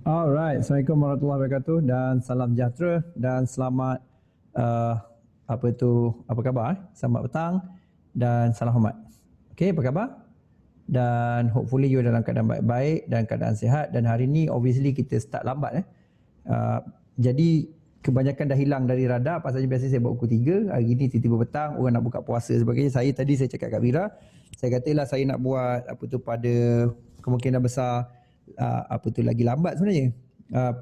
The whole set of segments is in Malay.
Alright, Assalamualaikum warahmatullahi wabarakatuh dan salam sejahtera dan selamat apa khabar? Selamat petang dan salam hormat. Okey, apa khabar? Dan hopefully you dalam keadaan baik-baik dan keadaan sihat, dan hari ni obviously kita start lambat jadi kebanyakan dah hilang dari radar. Pasalnya biasa saya buat pukul 3, hari ni tiba-tiba petang orang nak buka puasa sebagainya. Saya cakap kat Mira, saya katalah saya nak buat pada kemungkinan besar lagi lambat sebenarnya,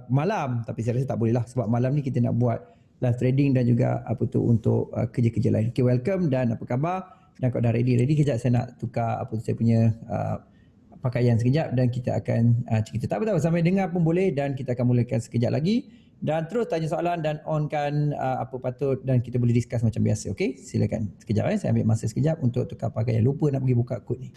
malam, tapi saya rasa tak boleh lah sebab malam ni kita nak buat live trading dan juga untuk kerja-kerja lain. Okay, welcome dan apa khabar? Dan kalau dah ready kejap saya nak tukar saya punya pakaian sekejap dan kita akan cerita. Tak apa-apa, sampai dengar pun boleh dan kita akan mulakan sekejap lagi dan terus tanya soalan dan onkan apa patut dan kita boleh discuss macam biasa. Okey, silakan sekejap saya ambil masa sekejap untuk tukar pakaian. Lupa nak pergi buka kod ni.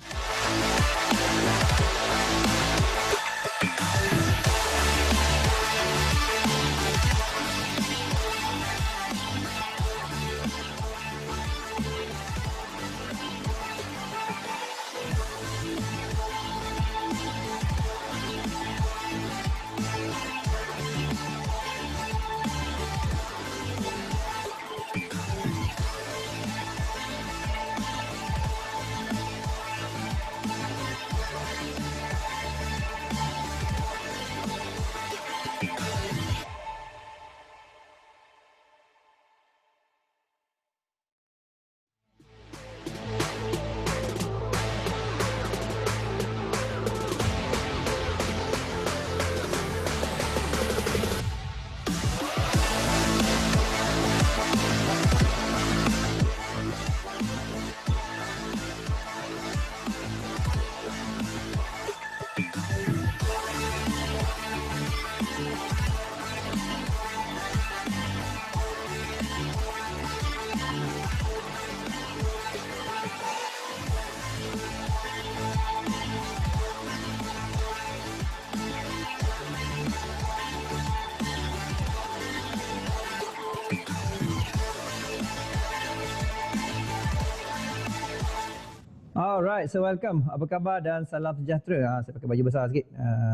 Alright, so welcome. Apa khabar dan salam sejahtera. Saya pakai baju besar sikit,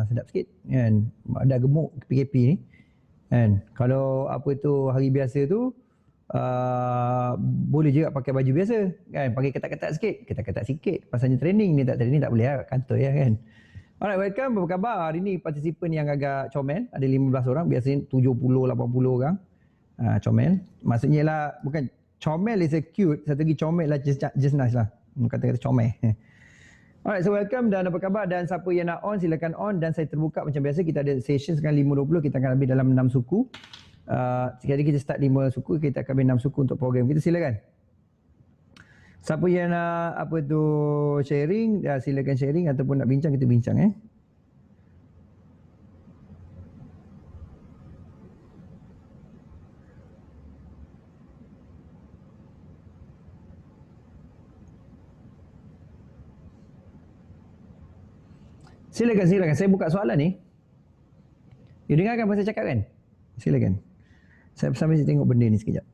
sedap sikit kan. Ada gemuk PKP ni. Kan. Kalau hari biasa tu boleh juga pakai baju biasa kan, pakai ketat-ketat sikit. Pasalnya training ni tak boleh lah kantor ya kan. Alright, welcome. Apa khabar? Hari ni partisipan yang agak comel, ada 15 orang, biasanya 70 80 orang. Comel. Maksudnya lah bukan comel is a cute, satu lagi comel lah just nice lah. Kata-kata comel. Alright, so welcome dan apa khabar, dan siapa yang nak on silakan on dan saya terbuka macam biasa. Kita ada session sekarang 5.20, kita akan ambil dalam 6 suku. Sekali kita start 5 suku, kita akan ambil 6 suku untuk program kita. Silakan. Siapa yang nak sharing, silakan sharing ataupun nak bincang, kita bincang Silakan. Saya buka soalan ni. You dengarkan apa saya cakap kan? Silakan. Saya sambil tengok benda ni sekejap.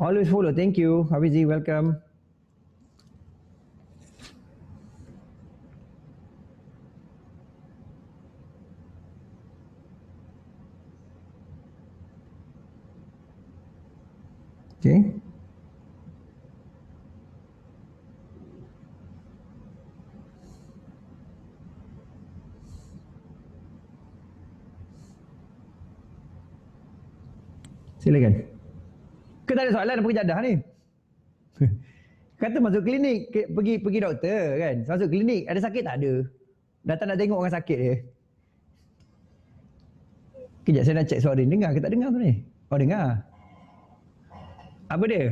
Always follow. Thank you. Hafizi, welcome. Okay. Silakan. Ke tak ada soalan apa kejadah ni? Kata masuk klinik, pergi doktor kan. Masuk klinik, ada sakit tak ada. Datang nak tengok orang sakit je. Kejap saya nak cek suara ni. Dengar ke tak dengar tu ni? Oh dengar. Apa dia?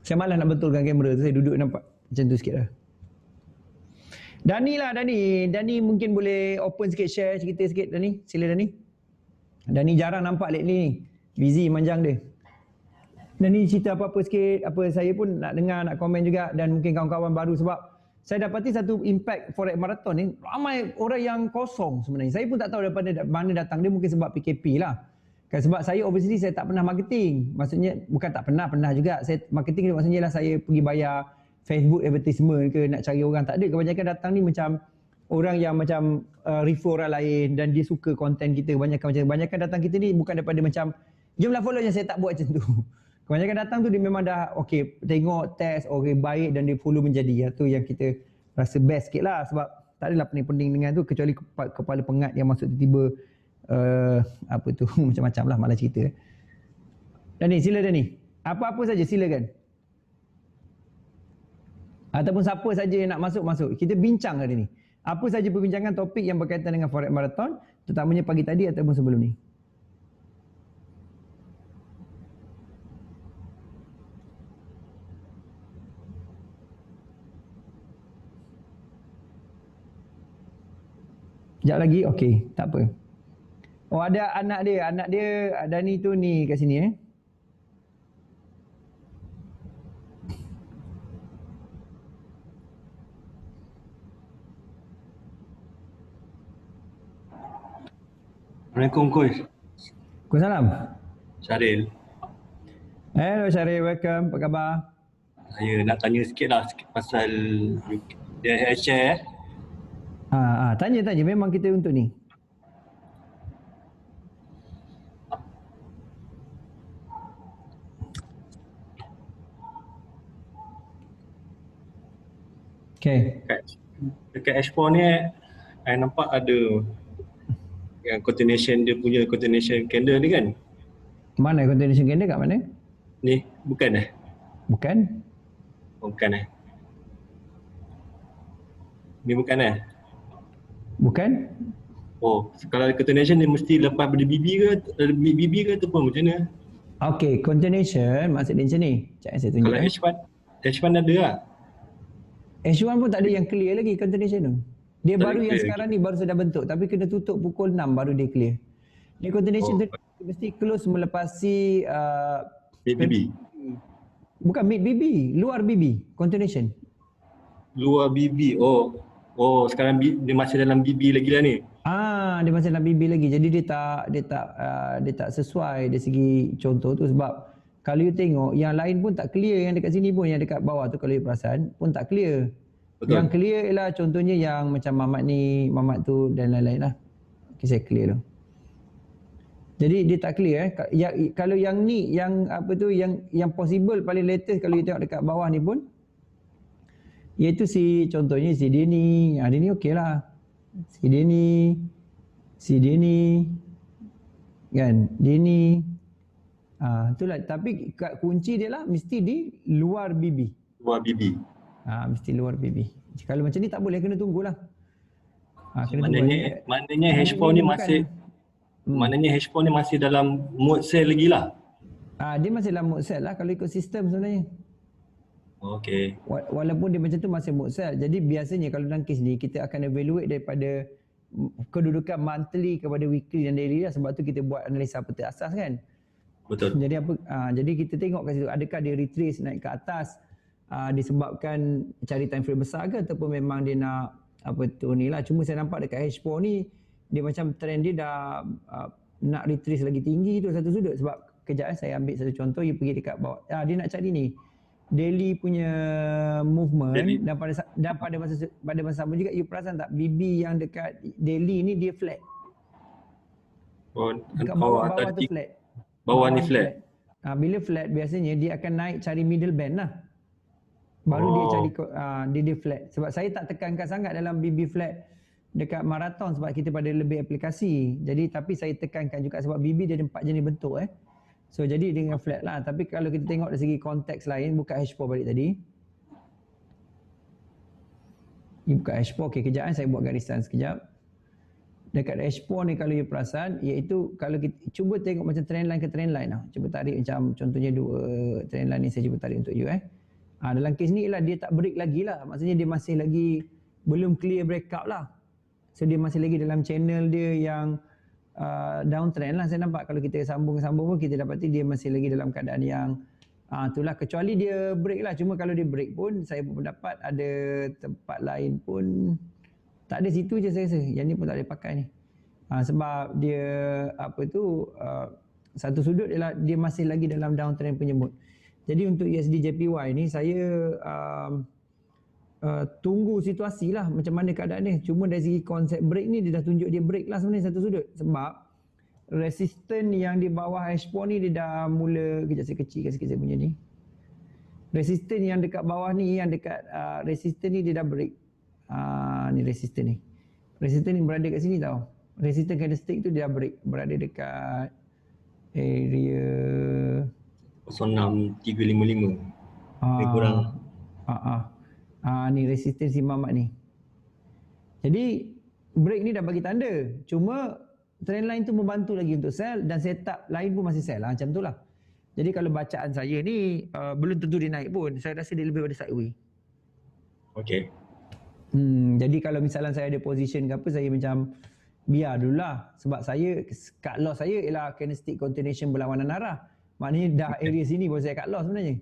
Saya malas nak betulkan kamera tu. Saya duduk nampak macam tu sikit lah. Dani lah, Dani mungkin boleh open sikit, share cerita sikit Dani. Sila Dani. Dani jarang nampak lately ni. Busy manjang dia. Dani cerita apa-apa sikit. Saya pun nak dengar, nak komen juga, dan mungkin kawan-kawan baru, sebab saya dapati satu impact Forex Marathon ni, ramai orang yang kosong sebenarnya. Saya pun tak tahu daripada mana datang dia, mungkin sebab PKP lah. Kan sebab saya obviously saya tak pernah marketing. Maksudnya bukan tak pernah juga. Saya marketing maksudnya lah saya pergi bayar Facebook advertisement ke nak cari orang, tak ada. Kebanyakan datang ni macam orang yang macam refer orang lain dan dia suka konten kita. Banyakkan datang kita ni bukan daripada macam jomlah follow je, saya tak buat macam tu. Kebanyakan datang tu dia memang dah okey, tengok test okey baik dan dia follow menjadi. Tu yang kita rasa best sikit lah, sebab tak adalah pening-pening dengan tu kecuali kepala pengat yang masuk tiba-tiba apa tu macam-macam lah malah cerita. Dani, sila Dani. Apa-apa saja silakan. Ataupun siapa saja yang nak masuk. Kita bincang hari ni. Apa saja perbincangan topik yang berkaitan dengan Forex Marathon, terutamanya pagi tadi ataupun sebelum ni. Sekejap lagi, okey, tak apa. Oh, ada anak dia Dani tu ni kat sini Assalamualaikum Coach. Waalaikumsalam. Syaril. Hello Syaril, welcome. Apa khabar? Saya nak tanya sikit pasal dia share. Tanya memang kita untuk ni. Okay. Dekat Expo ni saya nampak ada yang continuation, dia punya continuation candle ni kan? Mana continuation candle kat mana? Ni bukan Bukan. Bukan Ni bukan Bukan. Oh, kalau continuation dia mesti lepas BB ke ataupun macam mana? Okay, continuation maksud dia macam ni. Sekejap saya tunjuk. Kalau H1 ada lah. H1 pun tak ada yang clear lagi continuation tu. Dia Tak baru yang clear sekarang ni baru sudah bentuk, tapi kena tutup pukul 6 baru dia clear. Dia continuation tu mesti close melepasi Mid BB. Bukan mid BB, luar BB, continuation. Luar BB. Oh, sekarang dia masih dalam BB lagi lah ni. Dia masih dalam BB lagi. Jadi dia tak sesuai dari segi contoh tu, sebab kalau you tengok yang lain pun tak clear, yang dekat sini pun, yang dekat bawah tu kalau you perasan pun tak clear. Betul. Yang clear ialah contohnya yang macam Mamat tu dan lain-lain lah. Okay, saya clear tu. Jadi dia tak clear kalau yang ni, yang apa tu, yang possible paling latest kalau you tengok dekat bawah ni pun, iaitu contohnya si Denny. Denny okey lah. Si Denny kan, Denny. Itulah, tapi kunci dia lah mesti di luar BB. Luar BB. Mesti luar BB. Kalau macam ni tak boleh, kena tunggulah. Maknanya H4 ni masih maknanya H4 ni masih dalam mode sell lagi lah. Dia masih dalam mode sell lah kalau ikut sistem sebenarnya. Okey. Walaupun dia macam tu masih mode sell. Jadi biasanya kalau dalam kes ni kita akan evaluate daripada kedudukan monthly kepada weekly dan daily lah. Sebab tu kita buat analisa peta asas kan. Betul. Jadi kita tengok kat situ adakah dia retrace naik ke atas disebabkan cari time frame besar ke, ataupun memang dia nak apa tu ni lah. Cuma saya nampak dekat H4 ni dia macam trend dia dah nak retrace lagi tinggi tu satu sudut. Sebab kejap saya ambil satu contoh, you pergi dekat bawah. Dia nak cari ni daily punya movement daily. Dan pada masa sama juga you perasan tak BB yang dekat daily ni dia flat. Dekat bawah tu flat. Bawah ni flat. Bila flat biasanya dia akan naik cari middle band lah. Baru dia cari dia flat. Sebab saya tak tekankan sangat dalam BB flat dekat marathon sebab kita pada lebih aplikasi. Jadi tapi saya tekankan juga sebab BB dia ada 4 jenis bentuk So jadi dengan flat lah. Tapi kalau kita tengok dari segi konteks lain, buka H4 balik tadi. Ini buka H4, okey kejap saya buat garisan sekejap. Dekat H4 ni kalau you perasan, iaitu kalau kita cuba tengok macam trend line ke trend line lah. Cuba tarik macam contohnya dua trend line ni saya cuba tarik untuk you dalam kes ni ialah dia tak break lagi lah. Maksudnya dia masih lagi belum clear breakout lah. So dia masih lagi dalam channel dia yang downtrend lah saya nampak. Kalau kita sambung pun kita dapati dia masih lagi dalam keadaan yang itulah, kecuali dia break lah. Cuma kalau dia break pun saya pun dapat ada tempat lain pun tak ada, situ je saya rasa. Yang ni pun tak boleh pakai ni. Sebab dia satu sudut ialah dia masih lagi dalam downtrend punya mood. Jadi untuk USD JPY ni saya tunggu situasi lah macam mana keadaan ni. Cuma dari segi konsep break ni dia dah tunjuk dia break lah sebenarnya satu sudut. Sebab resisten yang di bawah H4 ni dia dah mula, kejap saya kecilkan sikit saya punya ni. Resisten yang dekat bawah ni, yang dekat resisten ni dia dah break. Ni resisten ni. Resisten ni berada kat sini tau. Resisten candlestick tu dia dah break. Berada dekat area 06355. Lebih kurang. Ni resisten si Mamat ni. Jadi break ni dah bagi tanda. Cuma trendline tu membantu lagi untuk sell dan setup lain pun masih sell lah, macam tu lah. Jadi kalau bacaan saya ni belum tentu dia naik pun. Saya rasa dia lebih pada sideway. Okay. Jadi kalau misalnya saya ada position ke apa, saya macam biar dululah. Sebab saya, cut loss saya ialah candlestick continuation berlawanan arah. Maknanya dah area sini baru saya cut loss sebenarnya.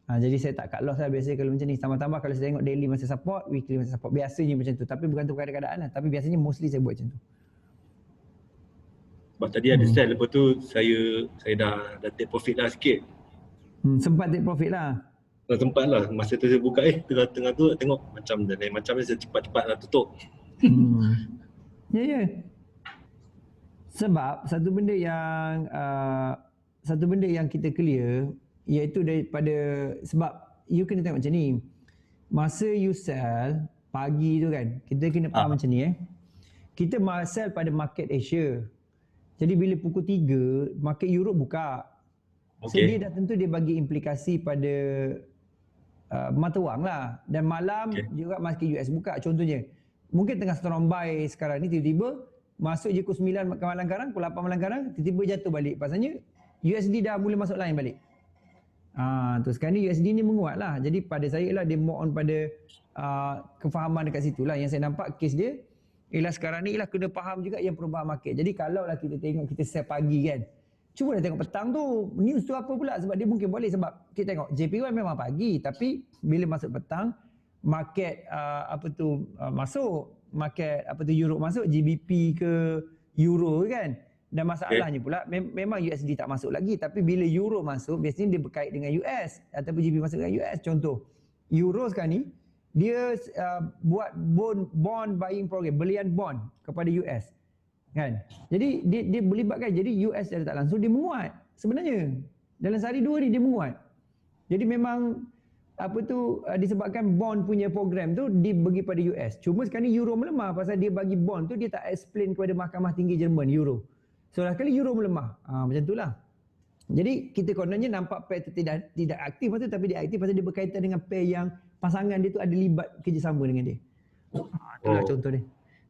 Jadi saya tak cut loss lah biasanya kalau macam ni. Tambah-tambah kalau saya tengok daily masa support, weekly masa support. Biasanya macam tu. Tapi bukan tu keadaan lah. Tapi biasanya mostly saya buat macam tu. Sebab tadi ada sell, lepas tu saya dah take profit lah sikit. Sempat take profit lah. Sempat lah. Masa tu saya buka, tengah-tengah tu tengok macam dah lain macam saya cepat-cepat lah tutup. Ya. Sebab satu benda yang kita clear, iaitu daripada, sebab you kena tengok macam ni. Masa you sell pagi tu kan, kita kena faham macam ni kita sell pada market Asia. Jadi bila pukul 3, market Europe buka. So dia dah tentu dia bagi implikasi pada mata wang lah. Dan malam juga market US buka. Contohnya, mungkin tengah strong buy sekarang ni, tiba-tiba masuk je pukul 9 malam sekarang, pukul 8 malam sekarang, tiba-tiba jatuh balik. Pasalnya USD dah mula masuk line balik. Tu sekarang ni USD ni menguat lah. Jadi pada saya lah dia more on pada kefahaman dekat situ lah. Yang saya nampak kes dia ialah sekarang ni ialah kena faham juga yang perubahan market. Jadi kalau lah kita tengok, kita sell pagi kan, cuba dah tengok petang tu news tu apa pula. Sebab dia mungkin boleh, sebab kita tengok JPY memang pagi, tapi bila masuk petang market masuk, market Europe masuk, GBP ke Euro kan. Dan masalahnya pula memang USD tak masuk lagi, tapi bila Euro masuk biasanya dia berkait dengan US ataupun GBP masuk dengan US. Contoh Euro sekarang ni dia buat bond buying program, belian bond kepada US kan. Jadi dia melibatkan, jadi US secara tak langsung dia menguat sebenarnya. Dalam sehari dua ni dia menguat. Jadi memang disebabkan bond punya program tu dibagi pada US. Cuma sekarang ni Euro melemah pasal dia bagi bond tu dia tak explain kepada Mahkamah Tinggi Jerman Euro. So dah kali Euro melemah. Macam itulah. Jadi kita kononnya nampak pair tu tidak aktif pasal, tapi dia aktif pasal dia berkaitan dengan pair yang pasangan dia tu ada libat kerjasama dengan dia. Itulah contoh dia.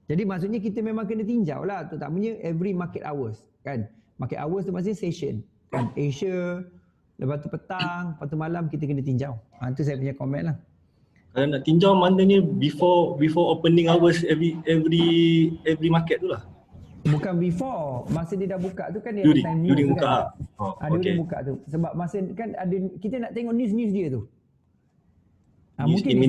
Jadi maksudnya kita memang kena tinjau lah, terutamanya every market hours kan. Market hours tu maksudnya session kan. Asia, lepas tu petang, lepas tu malam kita kena tinjau. Itu saya punya komen lah. Kalau nak tinjau maknanya before opening hours every market tu lah. Bukan before, masa dia dah buka tu kan dia ada time news kan. Dia buka tu. Sebab masa kan ada, kita nak tengok news dia tu. Mungkin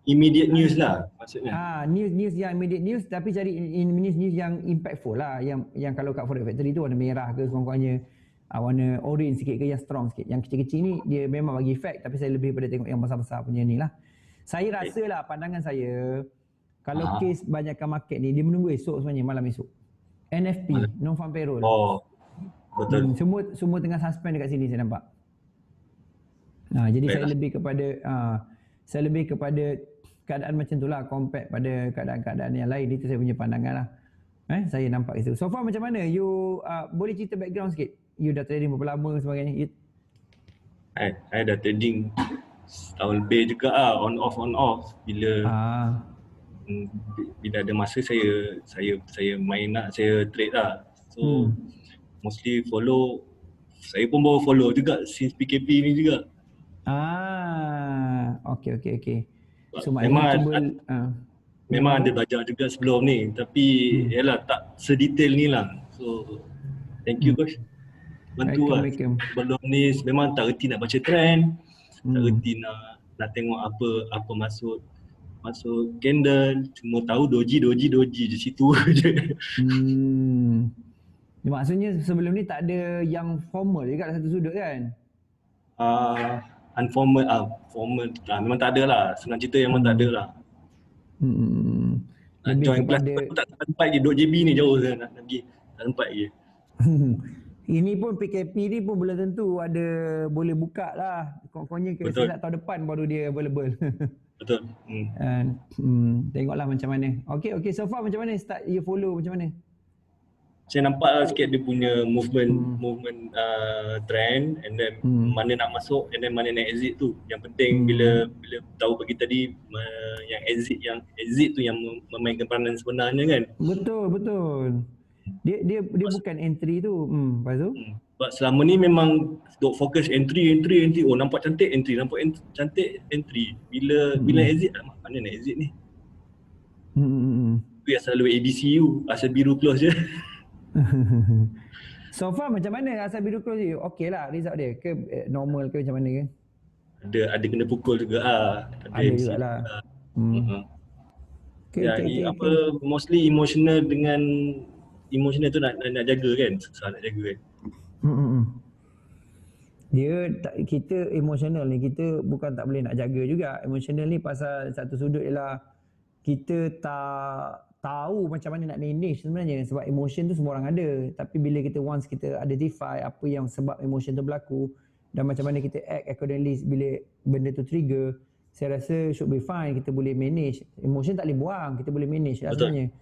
immediate news lah maksudnya. News yang immediate news, tapi cari news yang impactful lah, yang kalau kat Forex Factory tu warna merah ke kurang-kurangnya, warna orange sikit ke, yang strong sikit. Yang kecil-kecil ni dia memang bagi effect, tapi saya lebih pada tengok yang besar-besar punya ni lah. Saya rasa lah, pandangan saya, kalau kes banyakkan market ni dia menunggu esok sebenarnya, malam esok. NFP, non-farm payroll. Betul. Semua tengah suspend dekat sini saya nampak. Jadi saya lebih kepada keadaan macam tu lah, compare pada keadaan-keadaan yang lain. Itu saya punya pandangan lah. Saya nampak itu. So far macam mana? You boleh cerita background sikit? You dah trading berapa lama sebagainya? Saya dah trading setahun lebih juga lah, on off. Bila ada masa saya main lah, saya trade lah. So mostly follow. Saya pun baru follow juga since PKP ni juga. Okay. So memang ada belajar juga sebelum ni, tapi yalah tak sedetail ni lah. So thank you coach. Bantu lah. Sebelum ni memang tak reti nak baca trend, tak reti nak tengok apa masuk candle, cuma tahu doji je situ je. Maksudnya sebelum ni tak ada yang formal juga dalam satu sudut kan? unformal, formal memang tak ada lah. Senang cerita memang tak ada lah. Nak join kelas tak sempat je, duduk JB ni jauh saya nak pergi. Tak sempat je. Ini pun PKP ni pun belum tentu ada boleh buka lah. Kononnya saya nak tahun depan baru dia available. Betul. Tengoklah macam mana. Okay, so far macam mana start you follow macam mana? Saya nampak lah sikit dia punya movement trend, and then mana nak masuk and then mana nak exit tu. Yang penting bila tahu bagi tadi yang exit tu yang memainkan peranan sebenarnya kan. Betul. Dia bukan entry tu. Lepas tu? Sebab selama ni memang duk fokus entry. Oh nampak cantik entry, cantik entry. Bila exit mana nak exit ni? Tu yang selalu ABCU, asal biru close je. So far macam mana asal biru close je? Okey lah result dia ke normal ke macam mana ke? Ada kena pukul juga lah. Ada jugalah. Mostly emotional tu nak jaga kan. Susah nak jaga kan. Kita emosional ni, kita bukan tak boleh nak jaga juga. Emosional ni pasal satu sudut ialah kita tak tahu macam mana nak manage sebenarnya, sebab emotion tu semua orang ada. Tapi bila once kita identify apa yang sebab emotion tu berlaku dan macam mana kita act accordingly bila benda tu trigger, saya rasa should be fine. Kita boleh manage. Emotion tak boleh buang, kita boleh manage lah sebenarnya.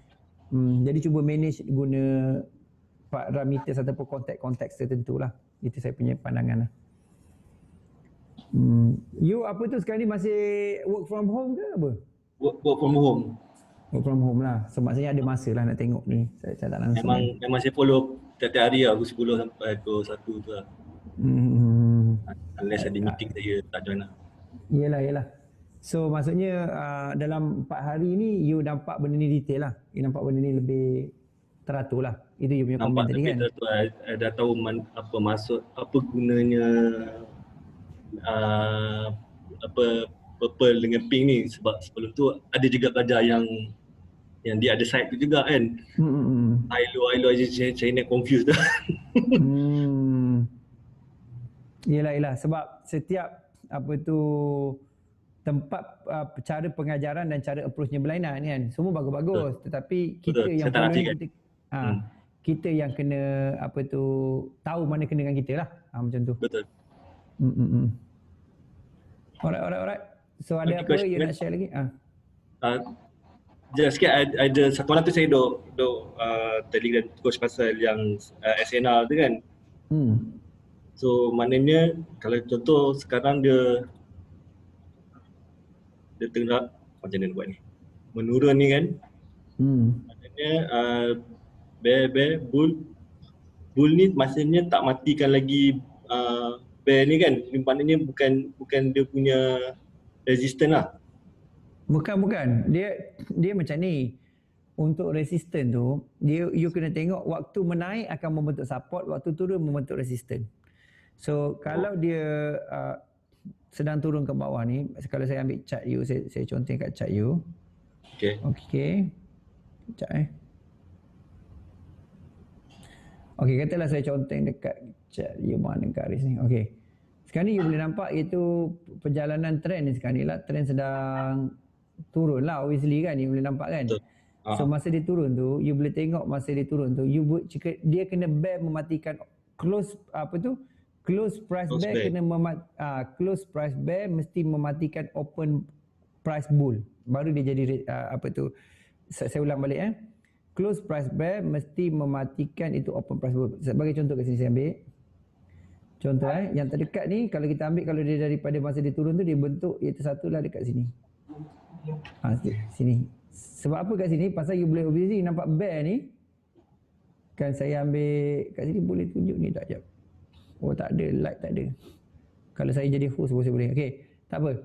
Jadi cuba manage guna parameters ataupun konteks tertentu lah. Itu saya punya pandangan lah. You apa tu sekarang ni masih work from home ke apa? Work from home. Work from home lah. So maksudnya ada masa lah nak tengok ni. Saya tak langsung. Memang saya follow tiap-tiap hari lah, pukul 10 sampai pukul 1 tu lah. Unless ada meeting saya tak join lah. Yelah. So maksudnya dalam 4 hari ni you nampak benda ni detail lah. You nampak benda ni lebih teratur lah. Itu you punya komen tadi kan? Nampak teratur, dah tahu apa maksud, apa gunanya purple dengan pink ni. Sebab sebelum tu ada juga pelajar yang di other side tu juga kan. Hilo aja saya nak confused dah. Yelah. Sebab setiap tempat cara pengajaran dan cara approach-nya berlainan kan. Semua bagus-bagus. Tetapi kita yang kita yang kena tahu mana kena dengan kita lah. Macam tu. Betul. Alright. So ada apa you nak share lagi? Just sikit, ada satu malam tu saya duk Telegram coach pasal yang SNR tu kan. So maknanya kalau contoh sekarang dia tengah macam mana buat ni, menurun ni kan. Maknanya bear bull ni maksudnya tak matikan lagi bear ni kan. Maknanya bukan dia punya resistance lah. Bukan. Dia macam ni. Untuk resistance tu, you kena tengok waktu menaik akan membentuk support, waktu turun membentuk resistance. So kalau dia sedang turun ke bawah ni, kalau saya ambil chart you, saya contoh kat chart you. Okay. Sekejap Okay, katalah saya contoh dekat chart you, mana garis ni. Okay. Sekarang ni you boleh nampak itu perjalanan trend ni sekarang ni lah. Trend sedang turun lah obviously kan, you boleh nampak kan. So masa dia turun tu, you boleh tengok masa dia turun tu, dia kena bear mematikan close price bear kena close price bear mesti mematikan open price bull, baru dia jadi saya ulang balik close price bear mesti mematikan itu open price bull. Sebagai contoh kat sini saya ambil contoh yang terdekat ni, kalau kita ambil, kalau dia daripada masa dia turun tu dia bentuk iaitu satulah dekat sini. Sini. Sebab apa kat sini? Pasal you boleh obviously nampak bear ni. Kan saya ambil kat sini, boleh tunjuk ni tak jap. Oh tak ada, light tak ada. Kalau saya jadi host boleh. Okey, tak apa.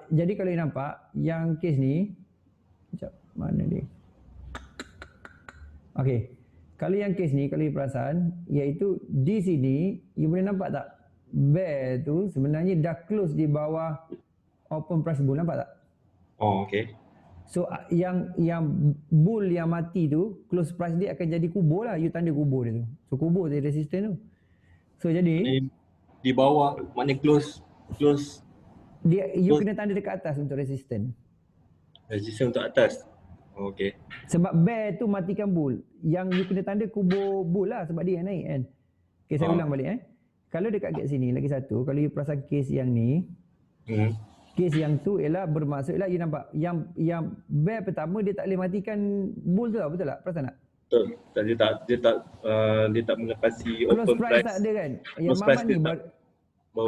Jadi kalau you nampak yang case ni, jap, mana dia? Okey. Kalau yang case ni, kalau you perasan, iaitu di sini, you boleh nampak tak? Bear tu sebenarnya dah close di bawah open price bull, nampak tak? Oh, okey. So yang bull yang mati tu, close price dia akan jadi kubur lah. You tanda kubur dia tu. So kubur dia resistance tu. So jadi di bawah, maknanya close close. You kena tanda dekat atas untuk resisten. Resisten untuk atas. Okay. Sebab bear tu matikan bull. Yang you kena tanda kubur bull lah sebab dia yang naik kan. Okay, saya ulang balik Kalau dekat kat sini lagi satu, kalau you perasan kes yang ni, kes yang tu ialah bermaksud ialah you nampak yang bear pertama dia tak boleh matikan bull tu lah, betul tak? Perasan tak? Betul. Dia tak melepasi close open price. tak ada kan. Yang Mamat ni baru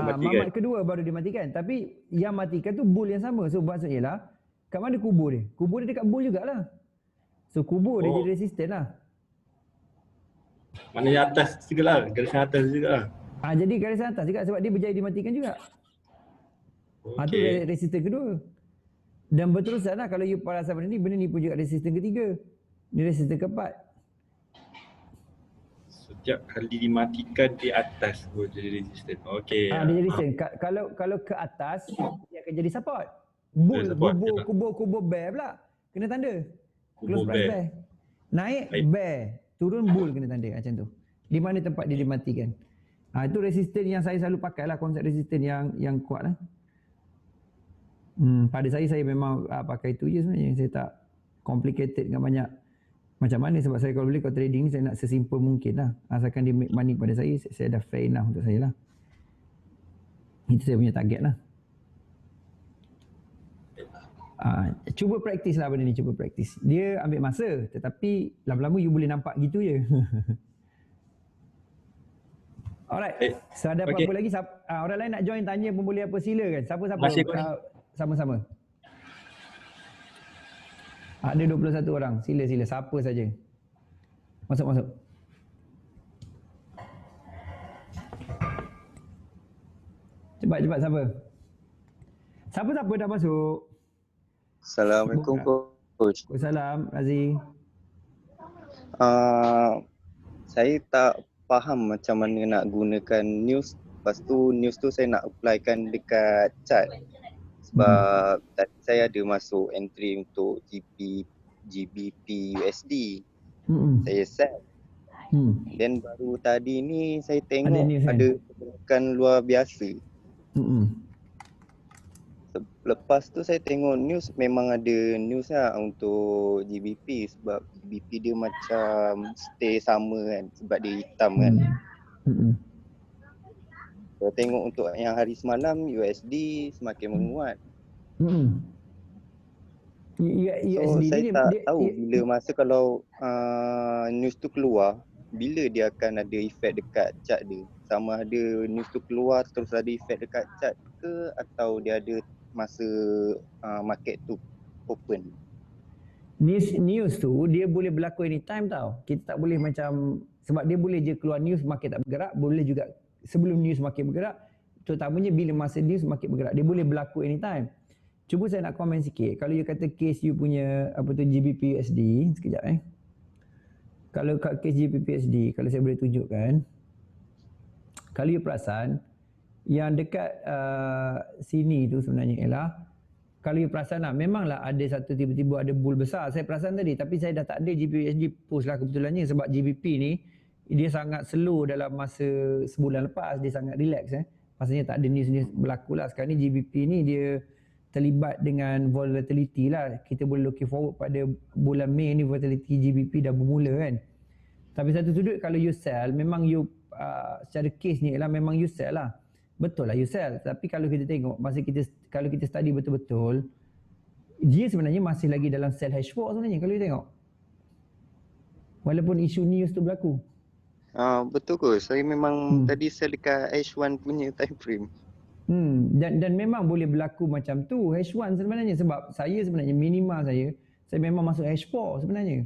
matikan. Mamat kedua baru dia matikan. Tapi yang matikan tu bull yang sama. So maksudnya ialah kat mana kubur dia? Kubur dia dekat bull jugalah. So kubur dia jadi resisten lah. Maknanya atas juga lah, garisan atas juga lah. Jadi garisan atas juga sebab dia berjaya dimatikan juga. Tu resisten kedua. Dan berterusan lah kalau you perasan benda ni pun juga resisten ketiga. Ni resisten keempat. Setiap kali dimatikan di atas jadi resisten. Okey. Dia jadi resisten. Kalau ke atas dia akan jadi support. Bull kubur bear pula. Kena tanda. Close price bear. Naik bear, turun bull kena tanda macam tu. Di mana tempat dia dimatikan. Itu resisten yang saya selalu pakai lah, konsep resisten yang kuat lah. Pada saya memang pakai itu je sebenarnya. Saya tak complicated dengan banyak macam mana, sebab saya kalau boleh, kalau trading ni saya nak sesimpel mungkin lah. Asalkan dia make money pada saya dah fair enough untuk saya lah. Itu saya punya target lah. Cuba praktis lah benda ni, cuba praktis. Dia ambil masa, tetapi lama-lama you boleh nampak gitu je. Alright, so ada apa-apa lagi? Orang lain nak join tanya pun boleh apa, sila kan. Siapa-siapa sama-sama. Ada 21 orang, sila siapa saja. Masuk. Cepat siapa? Siapa dah masuk? Assalamualaikum Coach. Waalaikumsalam Razi. Saya tak faham macam mana nak gunakan news. Lepas tu news tu saya nak applykan dekat chart. Sebab tadi saya ada masuk entry untuk GBP USD. Saya set. Dan baru tadi ni saya tengok ada pergerakan luar biasa. Lepas tu saya tengok news, memang ada news lah untuk GBP sebab GBP dia macam stay sama kan sebab dia hitam kan. Saya tengok untuk yang hari semalam USD semakin menguat. So saya tak tahu bila masa kalau news tu keluar, bila dia akan ada efek dekat chart dia. Sama ada news tu keluar terus ada efek dekat chart ke, atau dia ada masa market tu open. News tu dia boleh berlaku anytime tau. Kita tak boleh macam, sebab dia boleh je keluar news market tak bergerak, boleh juga sebelum news market bergerak, terutamanya bila masa news market bergerak, dia boleh berlaku anytime. Cuba saya nak komen sikit. Kalau you kata case you punya GBP USD, sekejap Kalau kat case GBP USD, kalau saya boleh tunjukkan, kalau you perasan yang dekat sini tu sebenarnya ialah, kalau you perasan lah, memanglah ada satu tiba-tiba ada bull besar. Saya perasan tadi, tapi saya dah tak ada GBP USD post lah kebetulannya, sebab GBP ni dia sangat slow dalam masa sebulan lepas, dia sangat relax Maksudnya tak ada news berlaku lah. Sekarang ni GBP ni dia terlibat dengan volatility lah. Kita boleh looking forward pada bulan Mei ni volatility GBP dah bermula kan. Tapi satu sudut kalau you sell, memang you secara case ni ialah memang you sell lah. Betul lah you sell, tapi kalau kita tengok kalau kita study betul-betul, dia sebenarnya masih lagi dalam sell H4 sebenarnya kalau you tengok. Walaupun isu news tu berlaku. Betul ke? Saya memang tadi sell dekat H1 punya time frame. Dan memang boleh berlaku macam tu H1 sebenarnya, sebab saya sebenarnya minima saya memang masuk H4 sebenarnya.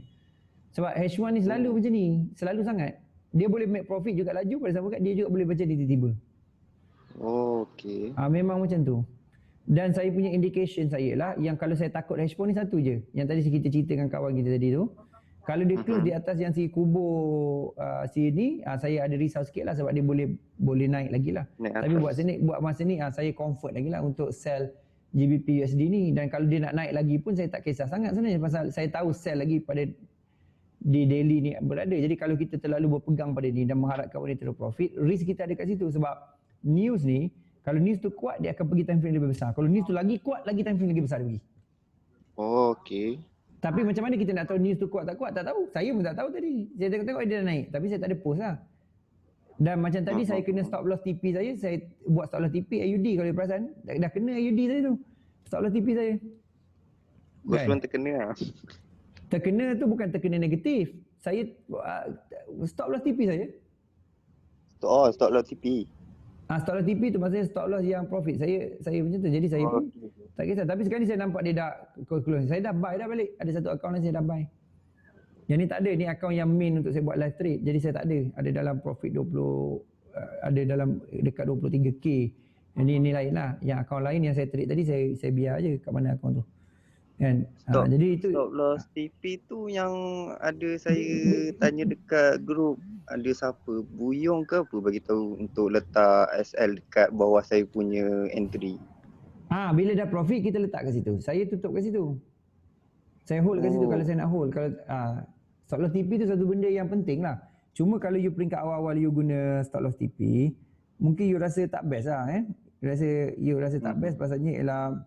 Sebab H1 ni selalu macam ni, selalu sangat. Dia boleh make profit juga laju, pada sama kat dia juga boleh baca tiba-tiba. Okey. Memang macam tu. Dan saya punya indication saya lah, yang kalau saya takut H4 ni satu je. Yang tadi kita cerita dengan kawan kita tadi tu. Kalau dia close di atas yang si kubur sini, saya ada risau sikit lah sebab dia boleh naik lagi lah. Tapi buat masa ni saya comfort lagi lah untuk sell GBP USD ni. Dan kalau dia nak naik lagi pun saya tak kisah sangat sebenarnya, pasal saya tahu sell lagi pada di daily ni berada. Jadi kalau kita terlalu berpegang pada ni dan mengharapkan benda terus profit, risk kita ada kat situ. Sebab news ni Kalau news tu kuat, dia akan pergi time frame lebih besar. Kalau news tu lagi kuat, lagi time frame lagi besar dia pergi. Oh, okey. Tapi macam mana kita nak tahu news tu kuat tak kuat? Tak tahu. Saya pun tak tahu tadi. Saya tengok dia dah naik. Tapi saya tak ada post lah. Dan macam tadi saya kena stop loss TP saya buat stop loss TP AUD kalau you perasan. Dah kena AUD saya tu. Stop loss TP saya. Kos pun terkena lah. Terkena tu bukan terkena negatif. Saya stop loss TP saya. Oh, stop loss TP. Stop loss TP tu maksudnya stop loss yang profit. Saya macam tu. Jadi saya pun tak kisah. Tapi sekarang ni saya nampak dia dah close. Saya dah buy dah balik. Ada satu akaun yang saya dah buy. Yang ni tak ada. Ni akaun yang main untuk saya buat live trade. Jadi saya tak ada. Ada dalam profit 20, ada dalam dekat 23k. Yang ni lain lah. Yang akaun lain yang saya trade tadi saya biar je kat mana akaun tu. Kan? Jadi itu stop loss TP tu yang ada saya tanya dekat grup, ada siapa Buyong ke apa bagi tahu untuk letak SL dekat bawah saya punya entry. Bila dah profit kita letak kat situ. Saya tutup kat situ. Saya hold kat situ kalau saya nak hold. Kalau stop loss TP tu satu benda yang penting lah. Cuma kalau you peringkat awal-awal you guna stop loss TP, mungkin you rasa tak best lah You rasa tak best pasalnya ialah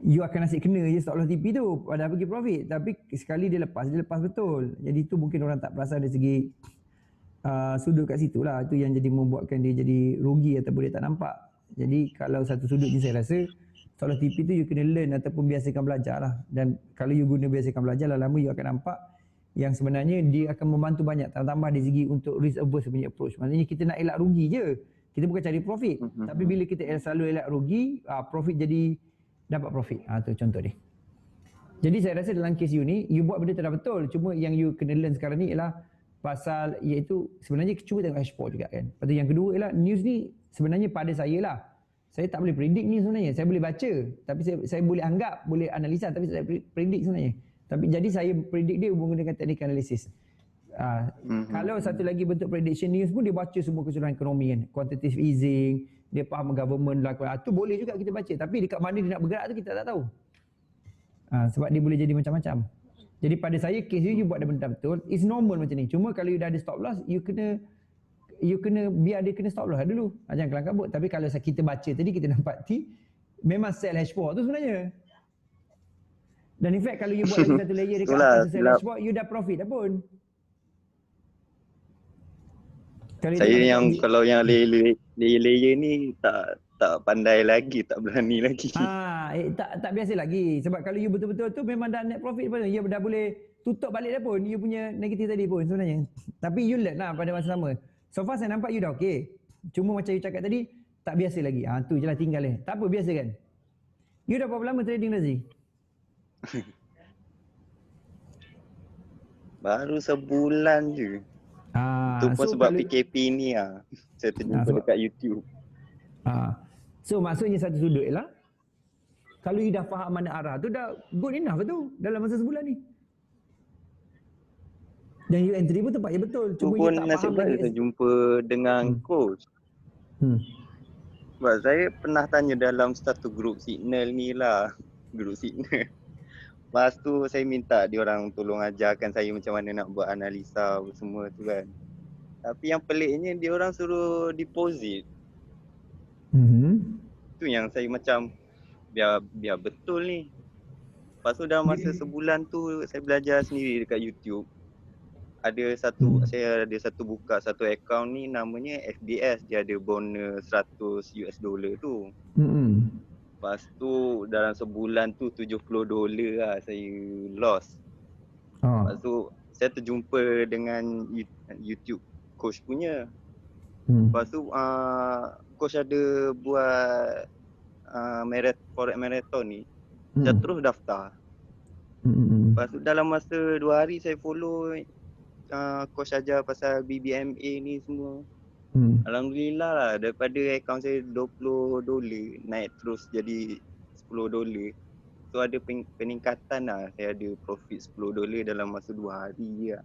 you akan asyik kena je stop loss TP tu pada pergi profit. Tapi sekali dia lepas betul. Jadi tu mungkin orang tak perasan dari segi sudut kat situ lah. Itu yang jadi membuatkan dia jadi rugi ataupun dia tak nampak. Jadi kalau satu sudut ni saya rasa stop loss TP tu you kena learn ataupun biasakan belajar lah. Dan kalau you guna biasakan belajar, lama-lama you akan nampak yang sebenarnya dia akan membantu banyak tambah dari segi untuk risk averse punya approach. Maksudnya kita nak elak rugi je. Kita bukan cari profit. Tapi bila kita selalu elak rugi, profit jadi dapat profit. Tu contoh dia. Jadi saya rasa dalam kes you ni, you buat benda tu dah betul. Cuma yang you kena learn sekarang ni ialah pasal iaitu sebenarnya cuba tengok dashboard juga kan. Lepas tu yang kedua ialah news ni sebenarnya pada saya lah. Saya tak boleh predict ni sebenarnya. Saya boleh baca. Tapi saya boleh anggap, boleh analisa tapi saya tak predict sebenarnya. Tapi jadi saya predict dia menggunakan teknik analisis. Kalau satu lagi bentuk prediction news pun dia baca semua keseluruhan ekonomi kan. Quantitative easing, dia faham government lakukan. Tu boleh juga kita baca. Tapi dekat mana dia nak bergerak tu kita tak tahu. Sebab dia boleh jadi macam-macam. Jadi pada saya case you buat benda betul. It's normal macam ni. Cuma kalau you dah ada stop loss, you kena biar dia kena stop loss dulu. Jangan kelang kabut. Tapi kalau kita baca tadi kita nampak memang sell H4 tu sebenarnya. Dan in fact kalau you buat lagi satu layer dekat atas sell H4, you dah profit dah pun. Kalau yang layer ni tak pandai lagi, tak berani lagi. Tak biasa lagi. Sebab kalau you betul-betul tu memang dah net profit pun. You dah boleh tutup balik dah pun. You punya negatif tadi pun sebenarnya. Tapi you learn lah pada masa sama. So far saya nampak you dah okey. Cuma macam you cakap tadi, tak biasa lagi. Tu je lah tinggal Tak apa, biasa kan. You dah berapa lama trading Razi? Baru sebulan je. Itu pun sebab PKP ni saya terjumpa dekat YouTube. So maksudnya satu sudut ialah kalau you dah faham mana arah tu dah good enough tu dalam masa sebulan ni. Dan you entry pun tempat yang betul. Cuma you tak faham lagi. Saya jumpa dengan coach. Sebab saya pernah tanya dalam satu grup Signal ni lah. Grup Signal. Lepas tu saya minta diorang tolong ajarkan saya macam mana nak buat analisa semua tu kan. Tapi yang peliknya diorang suruh deposit. Tu yang saya macam biar betul ni. Lepas tu dalam masa sebulan tu saya belajar sendiri dekat YouTube. Saya ada buka satu akaun ni namanya FBS. Dia ada bonus $100 tu. Lepas tu dalam sebulan tu $70 lah saya loss. Lepas tu saya terjumpa dengan YouTube coach punya. Lepas tu coach ada buat Forex Marathon ni. Saya terus daftar. Lepas tu dalam masa 2 hari saya follow coach ajar pasal BBMA ni semua. Alhamdulillah lah, daripada akaun saya $20 naik terus jadi $10. So ada peningkatan lah. Saya ada profit $10 dalam masa 2 hari je lah.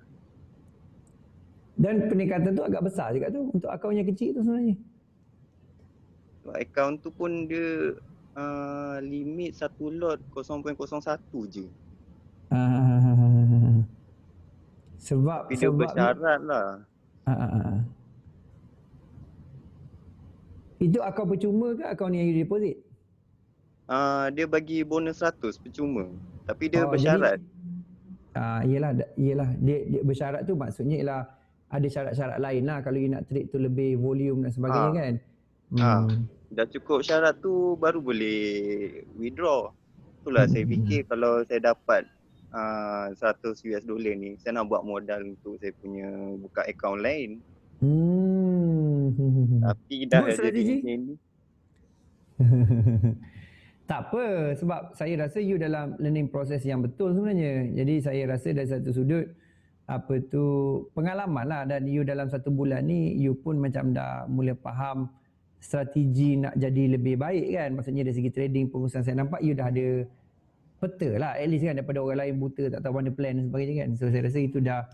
Dan peningkatan tu agak besar juga tu untuk akaun yang kecil tu sebenarnya. So, akaun tu pun dia limit satu lot 0.01 je. Sebab dia bersyarat lah. Itu akaun percuma ke akaun yang you deposit? Dia bagi bonus 100 percuma. Tapi dia Jadi bersyarat. Iyalah dia bersyarat tu maksudnya ialah ada syarat-syarat lain lah kalau you nak trade tu lebih volume dan sebagainya kan. Dah cukup syarat tu baru boleh withdraw. Itulah saya fikir kalau saya dapat 100 US dollar ni, saya nak buat modal untuk saya punya buka akaun lain. Tapi dah Good ada strategi. ni. Tak apa, sebab saya rasa you dalam learning process yang betul sebenarnya. Jadi saya rasa dari satu sudut pengalaman lah, dan you dalam 1 bulan ni you pun macam dah mula faham strategi nak jadi lebih baik kan. Maksudnya dari segi trading, pengurusan, saya nampak you dah ada peta lah at least kan, daripada orang lain buta tak tahu mana plan dan sebagainya kan. So saya rasa itu dah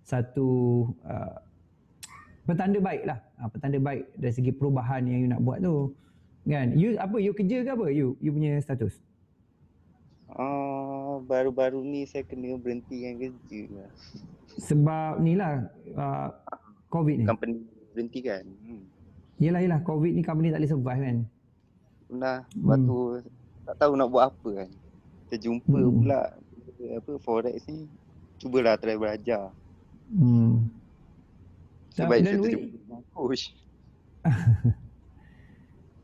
satu petanda baik lah, petanda baik dari segi perubahan yang you nak buat tu kan. You kerja ke apa you punya status? Baru-baru ni saya kena berhentikan kerja lah. Sebab ni lah COVID ni. Company berhentikan. Yelah COVID ni company tak boleh survive kan. Nah, lepas tu tak tahu nak buat apa kan. Terjumpa pula forex ni, cubalah try belajar. Sebab saya terjumpa dengan coach.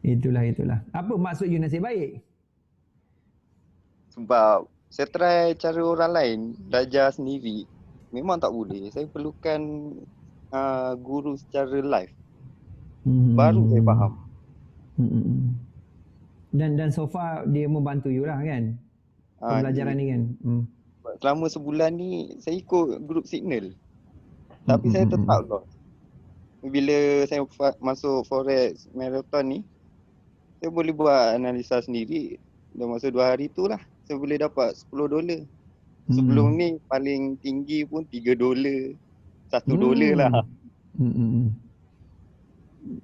Itulah. Apa maksud you nasib baik? Sebab saya try cara orang lain, belajar sendiri. Memang tak boleh. Saya perlukan guru secara live. Baru saya faham. Dan so far dia membantu you lah kan? Pembelajaran ni kan? Selama sebulan ni saya ikut grup Signal. Tapi saya tetap lost. Bila saya masuk Forex Marathon ni, saya boleh buat analisa sendiri. Dalam masa 2 hari tu lah saya boleh dapat $10. Sebelum ni paling tinggi pun $3, $1 lah.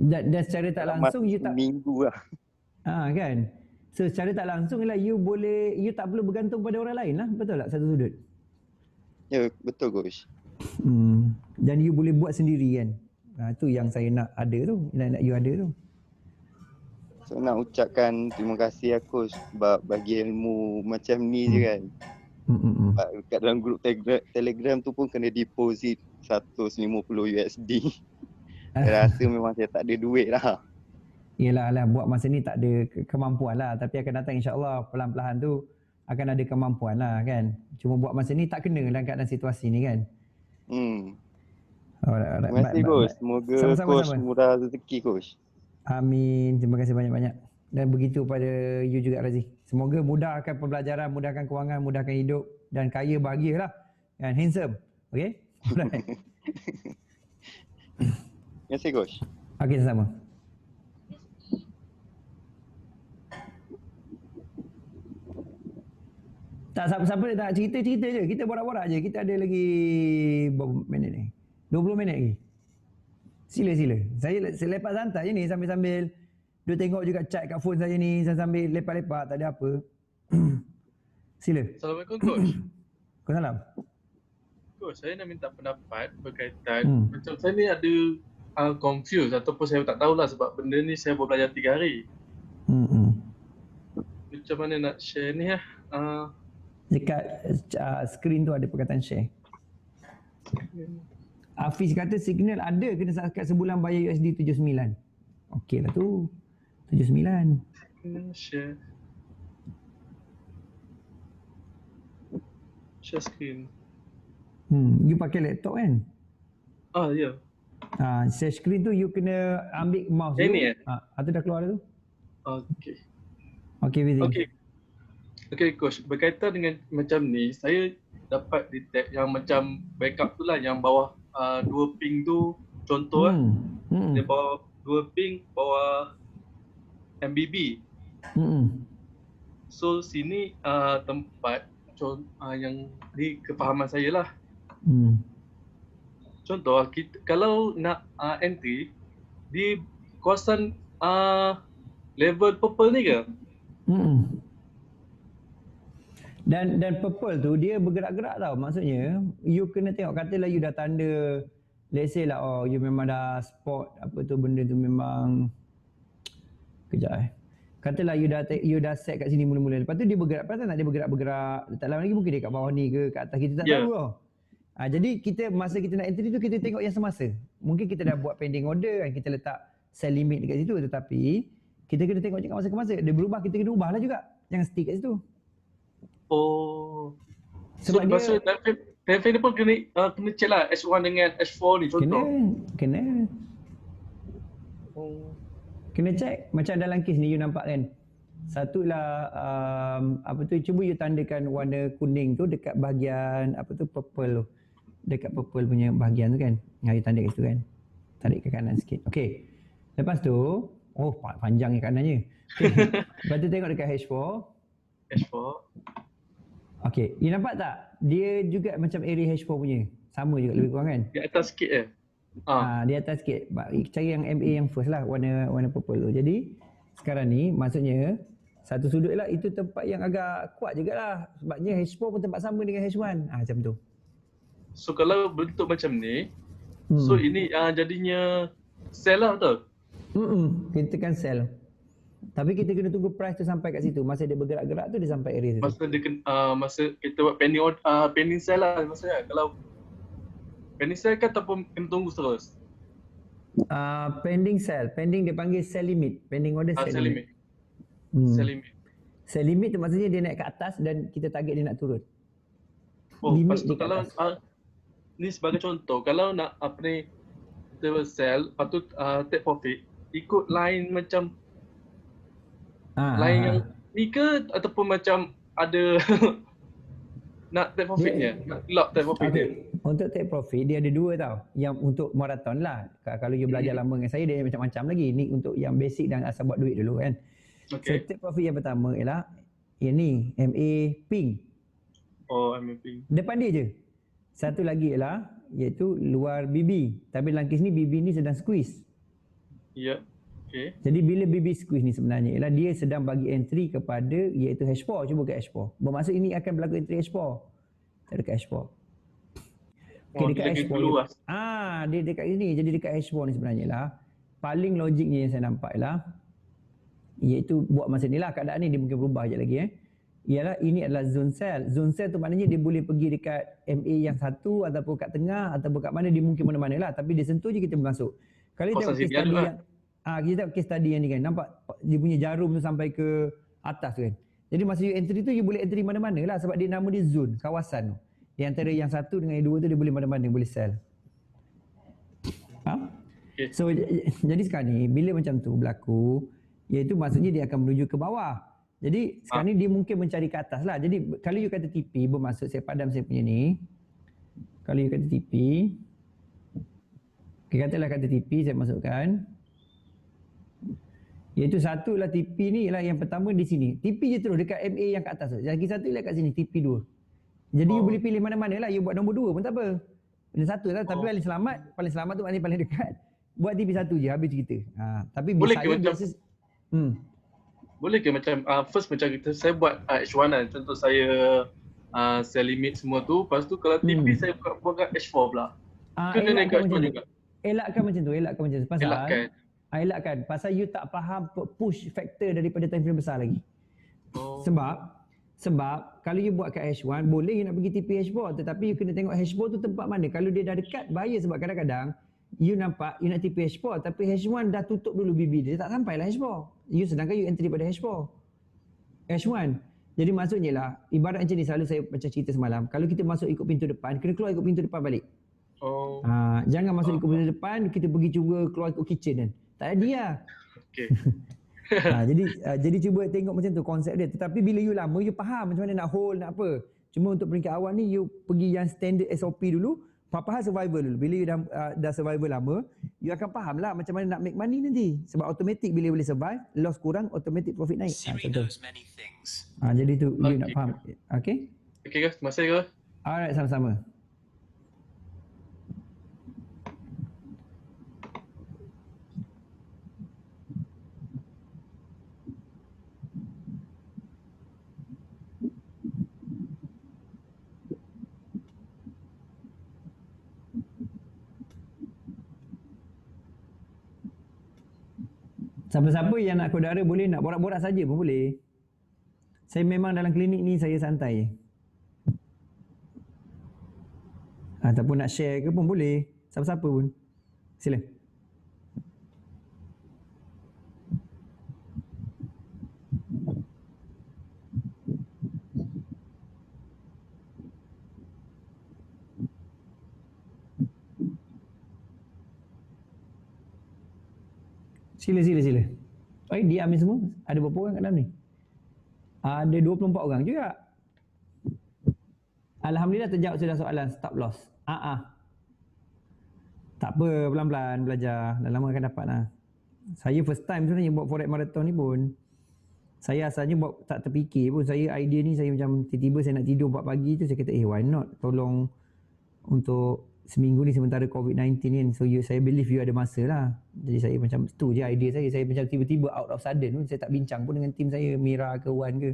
Dan secara tak langsung you tak minggu lah. Kan. So secara tak langsung lah you tak perlu bergantung pada orang lain lah. Betul tak satu sudut? Ya, betul coach. Dan you boleh buat sendiri kan. Itu yang saya nak ada tu, nak you ada tu. So nak ucapkan terima kasih lah coach sebab bagi ilmu macam ni je kan. Kat dalam grup Telegram tu pun kena deposit 150 USD. Saya rasa memang saya tak ada duit lah. Yelah, buat masa ni tak ada kemampuan lah. Tapi akan datang insyaAllah perlahan-lahan tu akan ada kemampuan lah kan. Cuma buat masa ni tak kena dalam keadaan situasi ni kan. Terima kasih coach. Semoga coach murah rezeki coach. Amin. Terima kasih banyak-banyak. Dan begitu pada you juga Razi. Semoga mudahkan pembelajaran, mudahkan kewangan, mudahkan hidup dan kaya bahagia lah. And handsome. Okay? Alright. Terima kasih coach. Okay, sama. Tak, siapa nak cerita je. Kita borak-borak je. Kita ada lagi berapa minit ni? 20 minit lagi. Sila. Saya lepas santai je ni sambil dia tengok juga chat kat phone saya ni, sambil lepak-lepak, tak ada apa. Sila. Assalamualaikum coach. Waalaikumsalam. Coach, saya nak minta pendapat berkaitan macam saya ni ada confused ataupun saya tak tahulah sebab benda ni saya baru belajar 3 hari. Macam mana nak share ni lah. Dekat skrin tu ada perkataan share. Hafiz kata Signal ada kena zakat sebulan bayar USD 79. Okey lah tu. 79. Share screen. You pakai laptop kan? Ya. Share screen tu you kena ambil mouse tu. Ni atau dah keluar dah tu? Okey. Okey, Fizi. Okey coach, berkaitan dengan macam ni, saya dapat detect yang macam backup tu lah yang bawah 2 ping tu contoh dia bawah 2 ping bawah MBB. So sini tempat yang di kefahaman saya lah. Contoh kita, kalau nak entry di kawasan level purple ni ke? Dan purple tu dia bergerak-gerak tau. Maksudnya you kena tengok, katalah you dah tanda, let's say lah you memang dah spot apa tu benda tu memang Kejap Katalah you dah set kat sini mula-mula. Lepas tu dia bergerak, pasal nak dia bergerak-bergerak. Tak lama lagi mungkin dia kat bawah ni ke kat atas, kita tak tahu tau. Jadi masa kita nak entry tu kita tengok yang semasa. Mungkin kita dah buat pending order kan, kita letak sell limit dekat situ, tetapi kita kena tengok juga masa ke masa. Dia berubah, kita kena ubahlah juga. Jangan stick kat situ. Oh. Sebab so, time frame pun kena check lah H1 dengan H4 ni contoh. Kena. Kena check macam dalam kes ni you nampak kan. Satu lah cuba you tandakan warna kuning tu dekat bahagian purple tu. Dekat purple punya bahagian tu kan. You tanda kat situ kan. Tarik ke kanan sikit. Okey. Lepas tu, panjang ni kanannya. Okay. Lepas tu tengok dekat H4. Okey, you nampak tak? Dia juga macam area H4 punya. Sama juga lebih kurang kan? Di atas sikit di atas sikit. Cari yang MA yang first lah, warna purple tu. Jadi sekarang ni maksudnya satu sudut lah, itu tempat yang agak kuat jugalah. Sebabnya H4 pun tempat sama dengan H1. Macam tu. So kalau bentuk macam ni, so ini jadinya sell lah betul? Kita kan sell. Tapi kita kena tunggu price tu sampai kat situ. Masa dia bergerak-gerak tu dia sampai area situ. Masa kita buat pending sell lah maksudnya. Kalau pending sell kan ataupun kena tunggu terus? Pending sell. Pending dia panggil sell limit. Pending order sell limit. Sell limit tu maksudnya dia naik ke atas dan kita target dia nak turun. Lepas tu kalau ni sebagai contoh, kalau nak kita sell, lepas tu take profit, ikut line macam line yang ni ke ataupun macam ada nak take profitnya, nak lock take profit dia. Untuk take profit dia ada dua tau. Yang untuk marathon lah. Kalau you belajar lama dengan saya dia macam-macam lagi. Ni untuk yang basic dan asal buat duit dulu kan. So take profit yang pertama ialah yang ni MA pink. MA pink. Depan dia je. Satu lagi ialah iaitu luar BB. Tapi dalam kes ni BB ni sedang squeeze. Ya. Okay. Jadi bila BB squeeze ni sebenarnya ialah dia sedang bagi entry kepada iaitu H4. Cuba ke H4. Bermaksud ini akan berlaku entry H4. Tak dekat H4. Okay, dekat H4. Dia dekat sini. Jadi dekat H4 ni sebenarnya lah paling logiknya yang saya nampak ialah iaitu buat masa ni lah keadaan ni dia mungkin berubah sekejap lagi ialah ini adalah zone sell. Zone sell tu maknanya dia boleh pergi dekat MA yang satu ataupun kat tengah ataupun kat mana, dia mungkin mana-mana lah. Tapi dia sentuh je kita masuk. Kalau kita tengok case study yang kita tengok case study yang ni kan, nampak dia punya jarum tu sampai ke atas tu kan. Jadi masa you entry tu you boleh entry mana-mana lah sebab dia nama dia zone, kawasan tu. Di antara yang satu dengan yang dua tu dia boleh mana-mana, boleh sell. So jadi sekarang ni bila macam tu berlaku, iaitu maksudnya dia akan menuju ke bawah. Jadi sekarang ni dia mungkin mencari ke atas lah. Jadi kalau you kata TP, bermaksud saya padam saya punya ni. Kalau you kata TP, katalah kata TP saya masukkan. Iaitu satu lah TP ni ialah yang pertama di sini. TP je terus dekat MA yang kat atas tu. Lagi satu ialah kat sini TP 2. Jadi you boleh pilih mana-mana lah. You buat nombor 2 pun tak apa. Benda satu lah. Tapi paling selamat tu maknanya paling dekat. Buat TP 1 je habis cerita. Tapi boleh saya biasa boleh ke macam first macam saya buat H1 kan, contoh saya sell limit semua tu, lepas tu kalau TP saya buat kat H4 pula. Kena naik kat H4 juga. Elakkan macam tu. Elakkan pasal you tak faham push factor daripada time frame besar lagi. Sebab kalau you buat kat H1 boleh you nak pergi TP H4, tetapi you kena tengok H4 tu tempat mana. Kalau dia dah dekat bahaya sebab kadang-kadang you nampak you nak TP H4 tapi H1 dah tutup dulu BB dia, tak sampailah H4. You sedangkan you entry pada H4. H1. Jadi maksudnya lah ibarat macam ni, selalu saya macam cerita semalam, kalau kita masuk ikut pintu depan, kena keluar ikut pintu depan balik. Jangan masuk ikut pintu depan, kita pergi cuba keluar ikut kitchen kan. Tak ada dia. Okey. Jadi cuba tengok macam tu konsep dia. Tetapi bila you lama, you faham macam mana nak hold, nak apa. Cuma untuk peringkat awal ni, you pergi yang standard SOP dulu. Faham survival dulu. Bila you dah survival lama, you akan faham lah macam mana nak make money nanti. Sebab automatic bila boleh survive, loss kurang, automatic profit naik. Jadi tu you nak faham. Okay? Okay guys, terima kasih guys. Alright, sama-sama. Siapa-siapa yang nak kod udara boleh, nak borak-borak saja pun boleh. Saya memang dalam klinik ni saya santai. Ataupun nak share ke pun boleh. Siapa-siapa pun. Sila. Sila. Diam ni semua. Ada berapa orang kat dalam ni? Ada 24 orang juga. Alhamdulillah terjawab sudah soalan stop loss. Tak apa, pelan-pelan belajar. Dah lama akan dapat lah. Saya first time sebenarnya buat forex marathon ni pun. Saya asalnya buat tak terfikir pun. Saya idea ni saya macam tiba-tiba saya nak tidur 4 pagi tu saya kata why not? Tolong untuk seminggu ni sementara COVID-19 kan. So saya believe you ada masa lah. Jadi saya macam tu je idea saya. Saya macam tiba-tiba out of sudden pun. Saya tak bincang pun dengan tim saya, Mira ke Wan ke.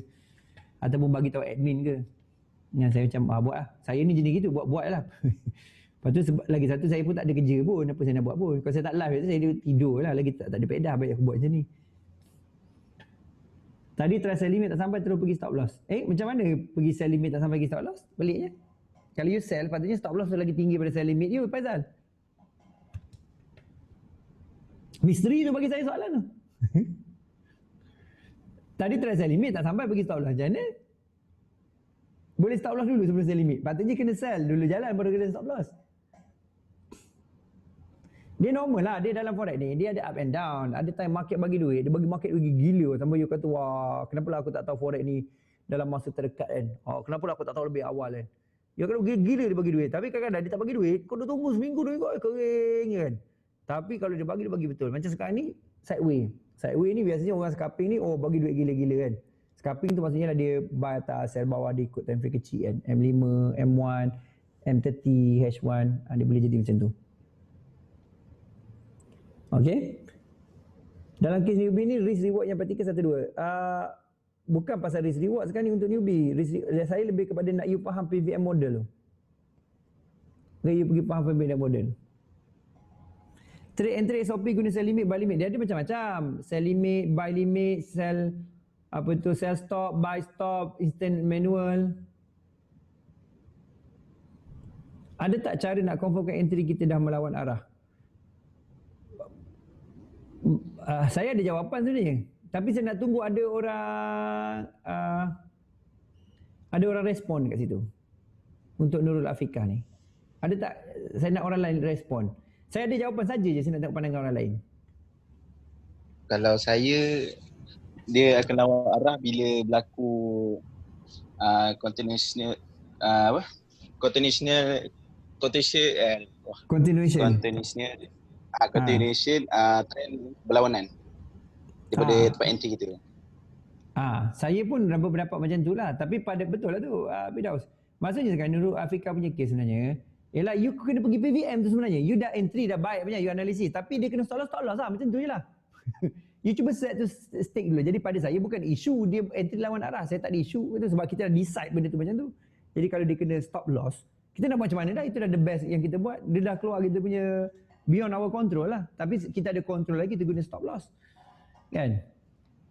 Ataupun bagi tahu admin ke. Yang saya macam buat lah. Saya ni jenis gitu, buat lah. Lepas tu lagi satu saya pun tak ada kerja pun. Apa saya nak buat pun. Kalau saya tak live tu saya tidur lah. Lagi tak ada pedah baik aku buat macam ni. Tadi try sell limit tak sampai terus pergi stop loss. Macam mana pergi sell limit tak sampai pergi stop loss? Peliknya. Kalau you sell, patutnya stop loss tu lagi tinggi pada sell limit you, Faizal. Misteri tu bagi saya soalan tu. Tadi try sell limit tak sampai pergi stop loss. Macam mana? Boleh stop loss dulu sebelum sell limit. Patutnya kena sell dulu jalan baru kena stop loss. Dia normal lah. Dia dalam forex ni. Dia ada up and down. Ada time market bagi duit. Dia bagi market bagi gila. Sampai you kata, wah, kenapa lah aku tak tahu forex ni dalam masa terdekat kan. Kenapa lah aku tak tahu lebih awal kan. Ya kalau gila dia bagi duit. Tapi kadang-kadang dia tak bagi duit. Kau dah tunggu seminggu 2 minggu kering kan. Tapi kalau dia bagi betul. Macam sekarang ni, sideway. Sideway ni biasanya orang scalping ni, bagi duit gila-gila kan. Scalping tu maksudnya lah dia buy atas, sell bawah, dia ikut time frame kecil kan. M5, M1, M30, H1. Dia boleh jadi macam tu. Okay. Dalam kes newbie ni, risk reward yang praktikal 1-2. Bukan pasal risk reward sekarang ni untuk newbie. Saya lebih kepada nak you faham PVM model tu. You pergi faham PVM model. Trade and trade SOP guna sell limit, buy limit. Dia ada macam-macam. Sell limit, buy limit, sell stop, buy stop, instant manual. Ada tak cara nak confirmkan entry kita dah melawan arah? Saya ada jawapan sebenarnya. Tapi saya nak tunggu ada orang respon kat situ. Untuk Nurul Afiqah ni. Ada tak, saya nak orang lain respon. Saya ada jawapan saja je, saya nak tengok pandangan orang lain. Kalau saya, dia akan lawan arah bila berlaku continuation trend berlawanan daripada tempat entry kita. Saya pun berpendapat macam tu lah. Tapi betul lah tu, Firdaus. Maksudnya sekarang Nurul Afiqah punya kes sebenarnya, ialah you kena pergi PVM tu sebenarnya. You dah entry dah baik punya, you analisis. Tapi dia kena stop loss lah. Macam tu je lah. You cuba set tu stick dulu. Jadi pada saya bukan isu dia entry lawan arah. Saya tak ada isu itu sebab kita dah decide benda tu macam tu. Jadi kalau dia kena stop loss, kita nak buat macam mana dah? Itu dah the best yang kita buat. Dia dah keluar kita punya beyond our control lah. Tapi kita ada control lagi, kita guna stop loss. Kan?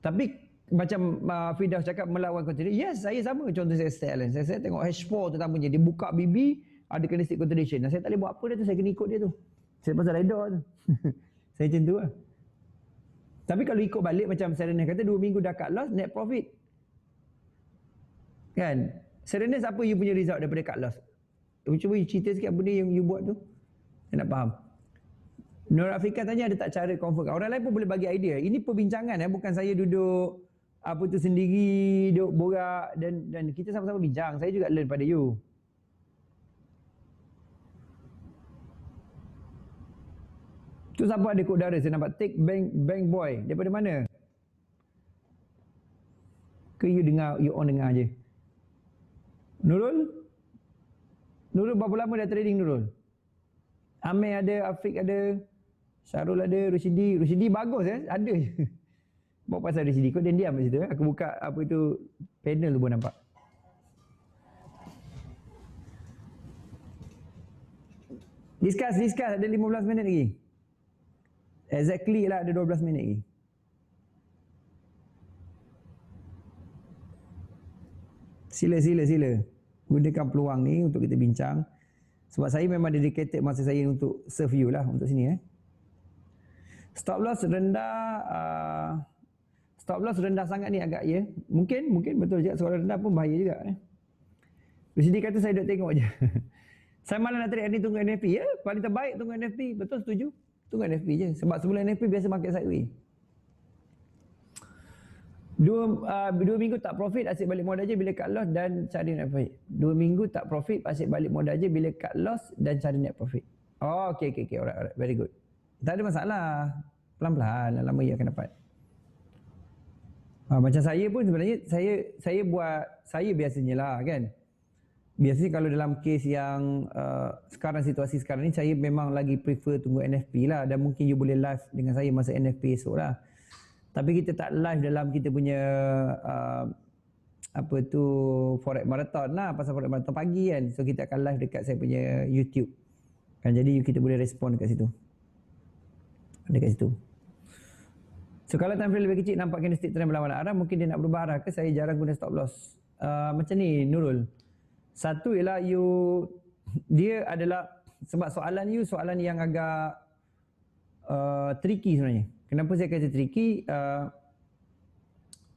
Tapi macam Firdaus cakap melawan continuation. Yes, saya sama. Contoh saya set lah. Saya tengok H4 terutamanya. Dia buka BB, ada candlestick continuation. Saya tak boleh buat apa dia tu. Saya kena ikut dia tu. Saya pasal redor tu. Saya macam tu lah. Tapi kalau ikut balik macam Serenus kata 2 minggu dah cut loss, net profit. Kan? Serenus apa you punya result daripada cut loss? Cuba you cerita sikit apa dia yang you buat tu. Saya nak faham. Nur Afiqah tanya ada tak cara confirm. Orang lain pun boleh bagi idea. Ini perbincangan bukan saya duduk sendiri, duduk borak dan kita sama-sama bincang. Saya juga learn pada you. Tu siapa ada kod udara? Saya nampak take bank boy. Daripada mana? Ke you dengar, you on dengar je? Nurul berapa lama dah trading Nurul? Amir ada, Afiq ada, Syarul ada, Rushidi bagus ada je. Bawa pasal Rushidi, kau diam kat situ. Aku buka panel tu pun nampak. Discuss, ada 15 minit lagi. Exactly lah, ada 12 minit lagi. Sila. Gunakan peluang ni untuk kita bincang. Sebab saya memang dedicated masa saya untuk serve you lah untuk sini. Stop loss rendah sangat ni agak ya. Mungkin betul juga, soalan rendah pun bahaya juga. Jadi kata saya duk tengok je. Saya malah nak tarik ni tunggu NFP ya. Paling terbaik tunggu NFP. Betul, setuju. Tunggu NFP je. Sebab sebelum NFP biasa market sideways. 2 minggu tak profit, asyik balik modal je bila cut loss dan cari net profit. 2 minggu tak profit, asyik balik modal je bila cut loss dan cari net profit. Oh, okay. Alright. Very good. Tak ada masalah. Pelan-pelan, lama ia akan dapat. Macam saya pun sebenarnya, saya biasanya lah kan. Biasanya kalau dalam kes yang situasi sekarang ni, saya memang lagi prefer tunggu NFP lah. Dan mungkin you boleh live dengan saya masa NFP esok lah. Tapi kita tak live dalam kita punya Forex Marathon lah, pasal Forex Marathon pagi kan. So kita akan live dekat saya punya YouTube. Kan, jadi kita boleh respon dekat situ. So kalau time frame lebih kecil nampak candlestick trend berlawanan arah, mungkin dia nak berubah arah ke? Saya jarang guna stop loss. Macam ni Nurul. Satu ialah dia adalah sebab soalan yang agak tricky sebenarnya. Kenapa saya kata tricky?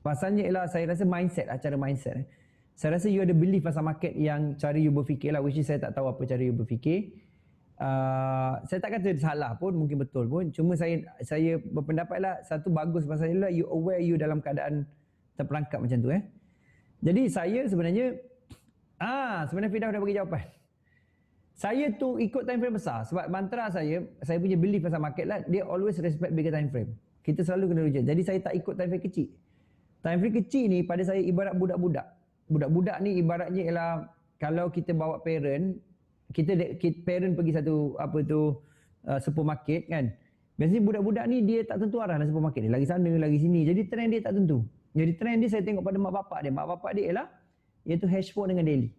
Pasalnya ialah saya rasa cara mindset. Saya rasa you ada belief pasal market yang cara you berfikir lah, which is saya tak tahu apa cara you berfikir. Saya tak kata salah pun, mungkin betul pun. Cuma saya berpendapat lah, satu bagus pasal ialah you aware you dalam keadaan terperangkap macam tu. Jadi saya sebenarnya Fidah dah bagi jawapan. Saya tu ikut time frame besar sebab mantra saya punya belief pasal market lah, dia always respect bigger time frame. Kita selalu kena rujuk. Jadi saya tak ikut time frame kecil. Time frame kecil ni pada saya ibarat budak-budak. Budak-budak ni ibaratnya ialah kalau kita bawa parent, parent pergi satu supermarket kan. Biasanya budak-budak ni dia tak tentu arah dalam supermarket dia. Lagi sana, lagi sini. Jadi trend dia tak tentu. Jadi trend dia saya tengok pada mak bapak dia. Mak bapak dia ialah iaitu H4 dengan daily.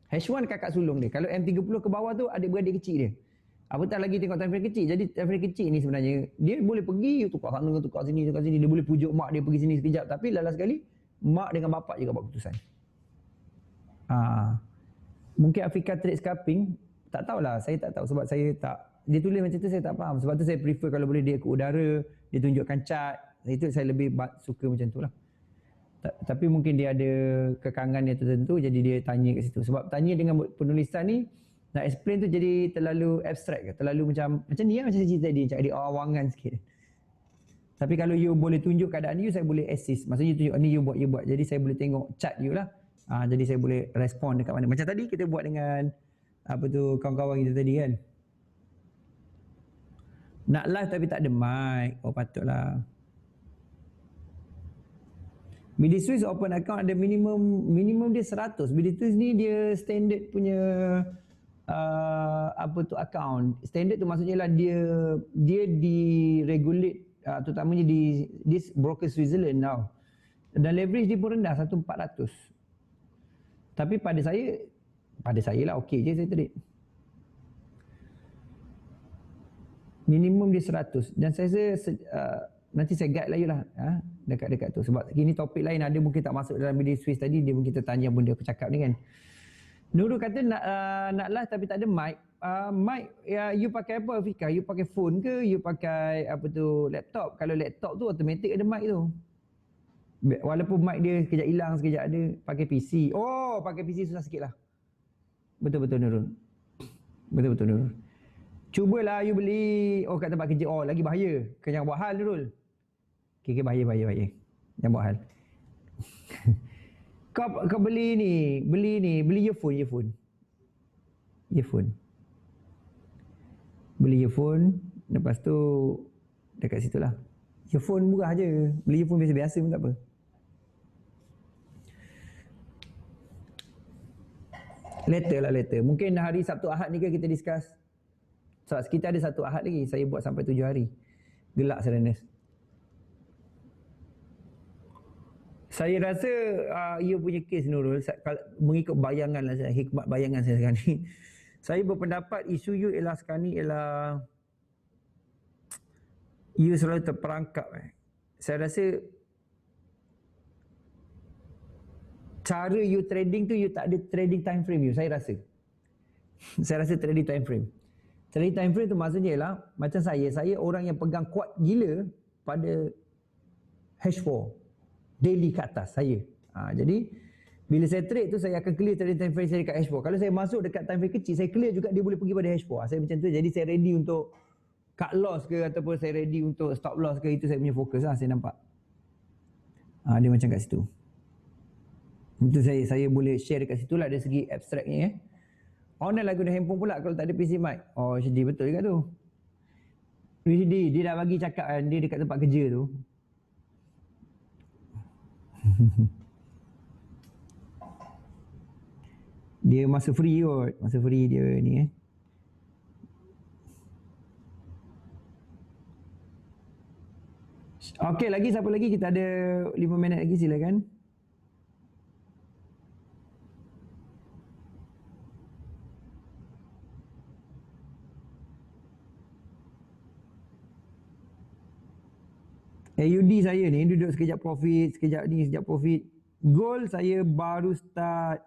H1 kakak sulung dia. Kalau M30 ke bawah tu adik-beradik kecil dia. Apatah lagi tengok time frame kecil. Jadi time frame kecil ni sebenarnya dia boleh pergi tukar sana, tukar sini. Dia boleh pujuk mak dia pergi sini sekejap. Tapi last sekali mak dengan bapak juga buat keputusan. Mungkin Afrika trade scalping, tak tahulah. Saya tak tahu sebab saya tak, dia tulis macam tu saya tak faham. Sebab tu saya prefer kalau boleh dia ke udara, dia tunjukkan chart. Itu saya lebih suka macam tu lah. Tapi mungkin dia ada kekangan yang tertentu, jadi dia tanya kat situ. Sebab tanya dengan penulisan ni, nak explain tu jadi terlalu abstrak ke? Terlalu macam ni lah, macam saya cerita tadi, macam ada awangan sikit. Tapi kalau you boleh tunjuk keadaan you, saya boleh assist. Maksudnya you tunjuk, ni you buat. Jadi saya boleh tengok chart you lah. Jadi saya boleh respon dekat mana. Macam tadi kita buat dengan kawan-kawan kita tadi kan. Nak live tapi tak ada mic. Oh patutlah. BD Swiss open account ada minimum dia 100. BD Swiss ni dia standard punya account. Standard tu maksudnya lah dia di-regulate terutamanya di this broker Switzerland now. Dan leverage dia pun rendah 1,400. Tapi pada saya lah okey je saya trade. Minimum dia 100 dan saya rasa nanti saya guide lah you lah dekat-dekat tu. Sebab ini topik lain ada mungkin tak masuk dalam video Swiss tadi, dia mungkin kita tanya benda aku cakap ni kan. Nurul kata nak live tapi tak ada mic. Mic you pakai apa Fika? You pakai phone ke? You pakai laptop? Kalau laptop tu automatic ada mic tu. Walaupun mic dia sekejap hilang, sekejap ada. Pakai PC. Oh, pakai PC susah sikit lah. Betul-betul Nurul. Betul-betul Nurul. Cubalah you beli kat tempat kerja. Oh, lagi bahaya. Jangan buat hal Nurul. Okay, bahaya. Jangan buat hal. Kau beli earphone. Beli earphone, lepas tu dekat situ lah. Earphone murah je. Beli earphone biasa-biasa pun tak apa. Later. Mungkin hari Sabtu Ahad ni kita discuss. Sebab kita ada satu Ahad lagi. Saya buat sampai 7 hari. Gelak Serenus. Saya rasa ia punya kes Nurul, mengikut bayangan lah saya, hikmat bayangan saya sekarang ni. Saya berpendapat isu you ialah sekarang ni ialah you selalu terperangkap. Saya rasa cara you trading tu you tak ada trading time frame you, saya rasa. Saya rasa trading time frame. Trading time frame tu maksudnya ialah macam saya orang yang pegang kuat gila pada H4 daily ke atas saya. Jadi bila saya trade tu saya akan clear trading time frame saya dekat H4. Kalau saya masuk dekat time frame kecil, saya clear juga dia boleh pergi pada H4. Saya macam tu. Jadi saya ready untuk cut loss ke ataupun saya ready untuk stop loss ke, itu saya punya fokus lah, saya nampak. Dia macam kat situ. Itu saya boleh share dekat situ lah dari segi abstraknya. Online lah guna handphone pula kalau tak ada PC mic. Oh sedih betul juga tu. Sedih, dia dah bagi cakap kan, dia dekat tempat kerja tu. Dia masa free kot, masa free dia ni Okey, lagi siapa lagi? Kita ada 5 minit lagi, silakan. AUD saya ni duduk sekejap profit, sekejap ni, sekejap profit. Gold saya baru start.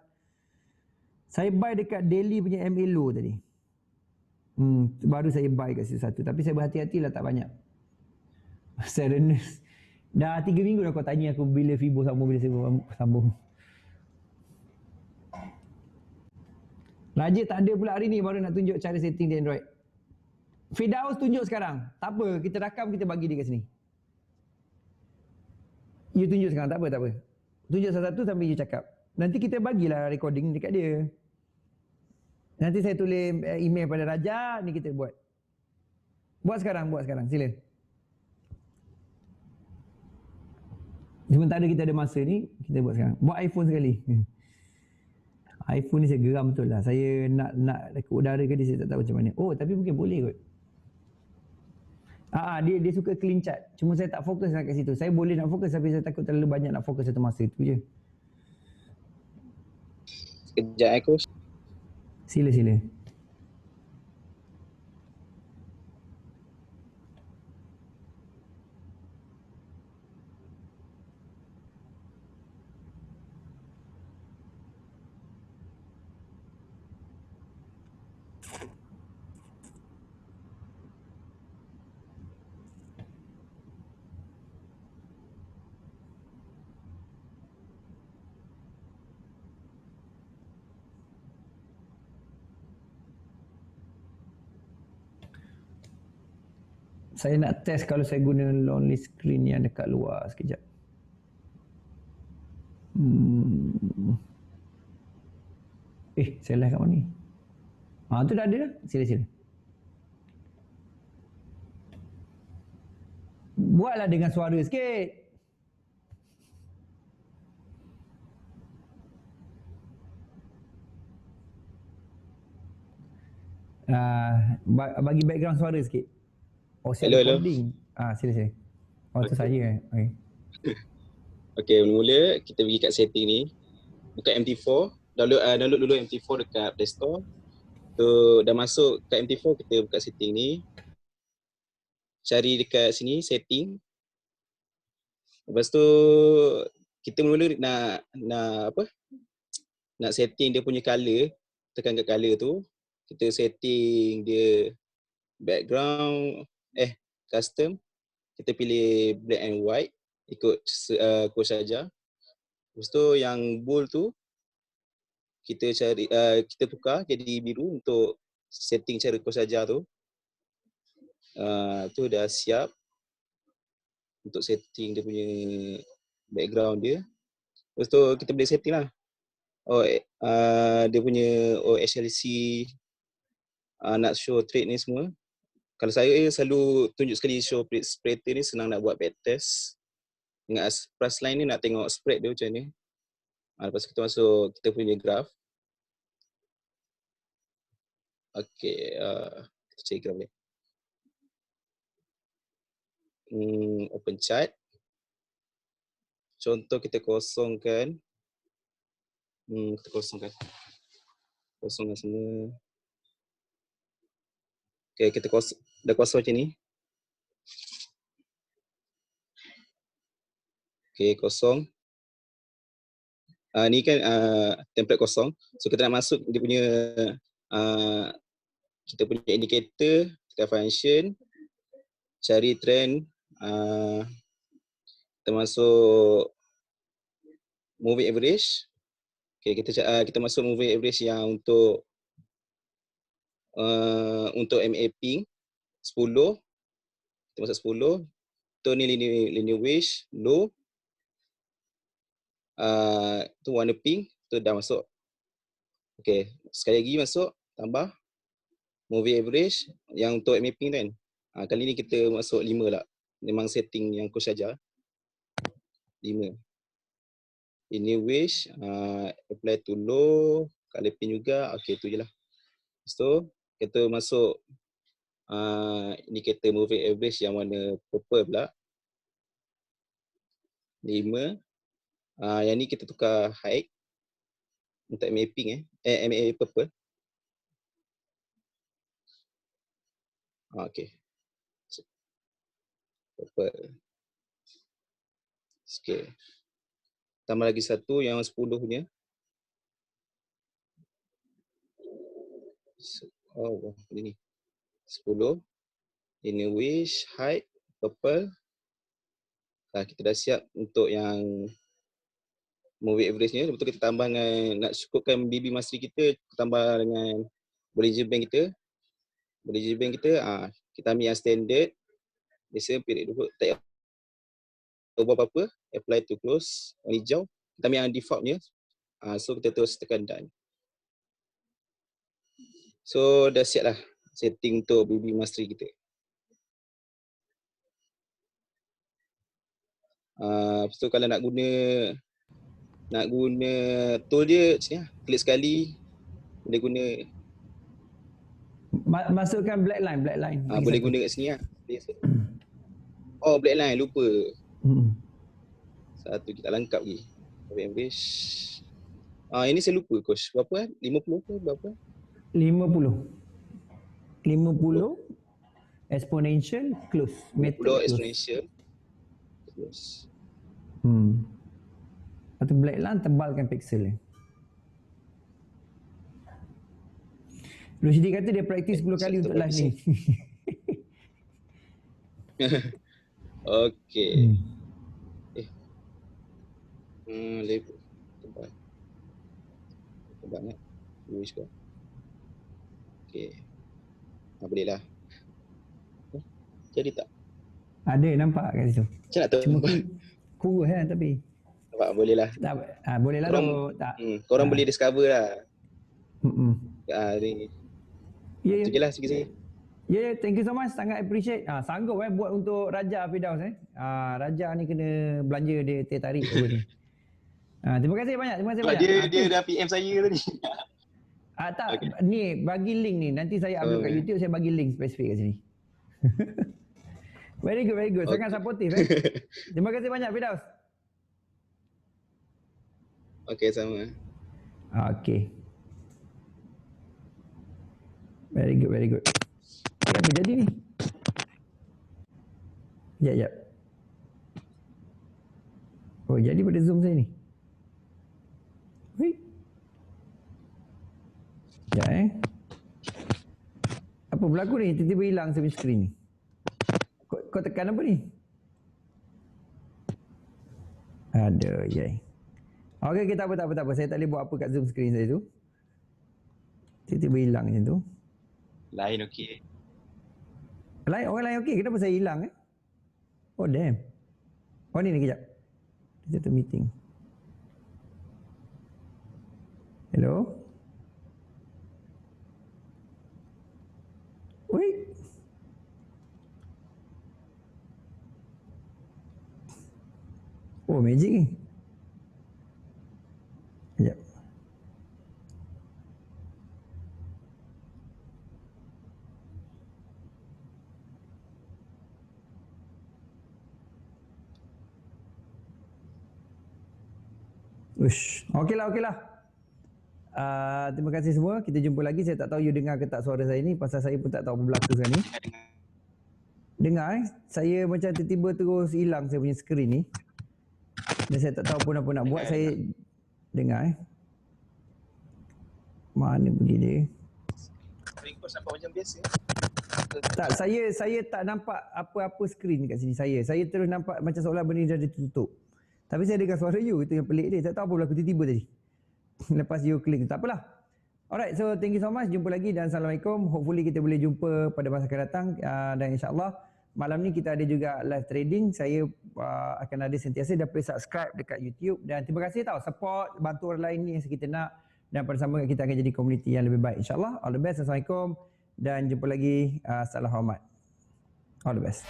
Saya buy dekat daily punya MA low tadi. Baru saya buy kat situ satu. Tapi saya berhati-hatilah, tak banyak. Saya renes. Dah 3 minggu dah kau tanya aku bila Fibo sambung, bila saya sambung. Raja tak ada pula hari ni, baru nak tunjuk cara setting di Android. Firdaus tunjuk sekarang. Tak apa, kita rakam, kita bagi dia kat sini. You tunjuk sekarang, tak apa. Tunjuk satu-satu sambil you cakap. Nanti kita bagilah recording dekat dia. Nanti saya tulis email pada Raja, ni kita buat. Buat sekarang, sila. Sementara kita ada masa ni, kita buat sekarang. Buat iPhone sekali. iPhone ni saya geram betul lah. Saya nak ke udara ke dia, saya tak tahu macam mana. Oh, tapi mungkin boleh kot. Dia suka clean chart. Cuma saya tak fokus kat situ. Saya boleh nak fokus tapi saya takut terlalu banyak nak fokus satu masa. Itu je. Sekejap coach. Sila. Saya nak test kalau saya guna lonely screen yang dekat luar sekejap. Saya live kat mana ni? Tu dah ada dah. Sila. Buatlah dengan suara sikit. Bagi background suara sikit. Saya recording. Sila. Tu saya. Okay, mula kita pergi kat setting ni. Buka MT4. Download dulu MT4 dekat Play Store. Dah masuk kat MT4, kita buka setting ni. Cari dekat sini setting. Lepas tu kita mula nak setting dia punya color. Tekan kat color tu. Kita setting dia background custom. Kita pilih black and white, ikut course saja. Lepas tu yang bold tu kita cari kita tukar jadi biru untuk setting cara course saja tu. Tu dah siap untuk setting dia punya background dia. Lepas tu kita boleh setting lah. Dia punya HLC nak show trade ni semua. Kalau saya selalu tunjuk sekali show spread ni, senang nak buat backtest. Ingat price line ni nak tengok spread dia macam ni. Lepas kita masuk kita punya graph. Okay, kita cari graph ni. Open chart. Contoh kita kosongkan. Kosongkan semua. Okay, kita dah kosong macam ni. Okay, kosong. Ni kan template kosong. So kita nak masuk dia punya kita punya indicator, kita function, cari trend, kita masuk moving average. Okay, kita masuk moving average yang untuk MA ping 10. Kita masuk 10. Tu ni linear wedge low. Tu warna pink, tu dah masuk. Okay, sekali lagi masuk, tambah moving average yang untuk MA ping kan. Kali ni kita masuk 5 lah. Memang setting yang coach ajar. 5. Linear wedge, apply to low, color pin juga. Okay, tu je lah. Lepas tu, kita masuk indicator moving average yang warna purple pula. 5. Yang ni kita tukar height untuk MA pink MA purple. Okay. Purple. Okay. Tambah lagi satu yang 10 punya. Oh, ini 10. Linear wedge, height, purple. Kita dah siap untuk yang moving average-nya. Lepas tu kita tambah dengan, nak cukupkan BB mastery kita, tambah dengan Bollinger Band kita. Bollinger Band kita, kita ambil yang standard. Biasa period dulu, tak ubah apa-apa. Apply to close, warna hijau. Kita ambil yang default-nya. So kita terus tekan done. So dah siap lah setting untuk BB mastery kita. Lepas tu kalau nak guna tool dia sini lah. Klik sekali boleh guna. Masukkan black line. Boleh guna kat sini lah. Oh, black line lupa. Satu kita lengkap lagi. Average. Ini saya lupa coach. Berapa 50 ke berapa? 50 exponential close. 50 exponential close. Atau black line tebalkan pixel ni. Rushdi kata dia praktis 10 kali untuk live ni. Okey. Label tebal. Tebal nak. Wish kau. Okey. Boleh lah. Jadi tak? Ada nampak kat situ. Macam nak tahu. Cuma kurus kan tapi. Nampak boleh lah. Boleh lah tak. Korang boleh discover lah. Ni. Ya. Tu je lah sikit-sikit. Ya, thank you so much. Sangat appreciate. Sanggup buat untuk Raja Firdaus Raja ni kena belanja dia tarik apa ni. Terima kasih banyak. Dia dah PM saya tadi. Tak, okay. Ni bagi link ni. Nanti saya upload kat YouTube, saya bagi link spesifik kat sini. Very good. Sangat supportive Terima kasih banyak Firdaus. Okey, sama. Okey. Very good. Apa jadi ni? Sekejap. Oh, jadi pada Zoom saya ni. Wait. Sekejap Apa berlaku ni? Tiba-tiba hilang saya punya skrin ni. Kau tekan apa ni? Aduh, yai. Okey, tak apa. Saya tak boleh buat apa kat Zoom skrin saya tu. Tiba-tiba hilang macam tu. Lain okey. Orang lain okey. Kenapa saya hilang Oh damn. Oh ni kejap. Kita tu meeting. Hello. Wait. Oh magic ni. Kejap. Okeylah. Terima kasih semua. Kita jumpa lagi. Saya tak tahu you dengar ke tak suara saya ni. Pasal saya pun tak tahu apa berlaku sekarang ni. Dengar Saya macam tiba-tiba terus hilang saya punya skrin ni. Dan saya tak tahu pun apa nak buat. Dengar Mana pergi dia? Request nampak macam biasa. Tak, saya tak nampak apa-apa skrin kat sini saya. Saya terus nampak macam seolah benda ni dah ditutup. Tapi saya dengar suara you, itu yang pelik dia. Tak tahu apa berlaku tiba-tiba tadi. Lepas you klik, tak apalah. Alright, so thank you so much. Jumpa lagi dan Assalamualaikum. Hopefully kita boleh jumpa pada masa akan datang. Dan insyaAllah malam ni kita ada juga live trading. Saya akan ada sentiasa dan boleh subscribe dekat YouTube. Dan terima kasih tau support, bantu orang lain ni yang kita nak. Dan bersama kita akan jadi komuniti yang lebih baik insyaAllah. All the best. Assalamualaikum. Dan jumpa lagi. Salam hormat. All the best.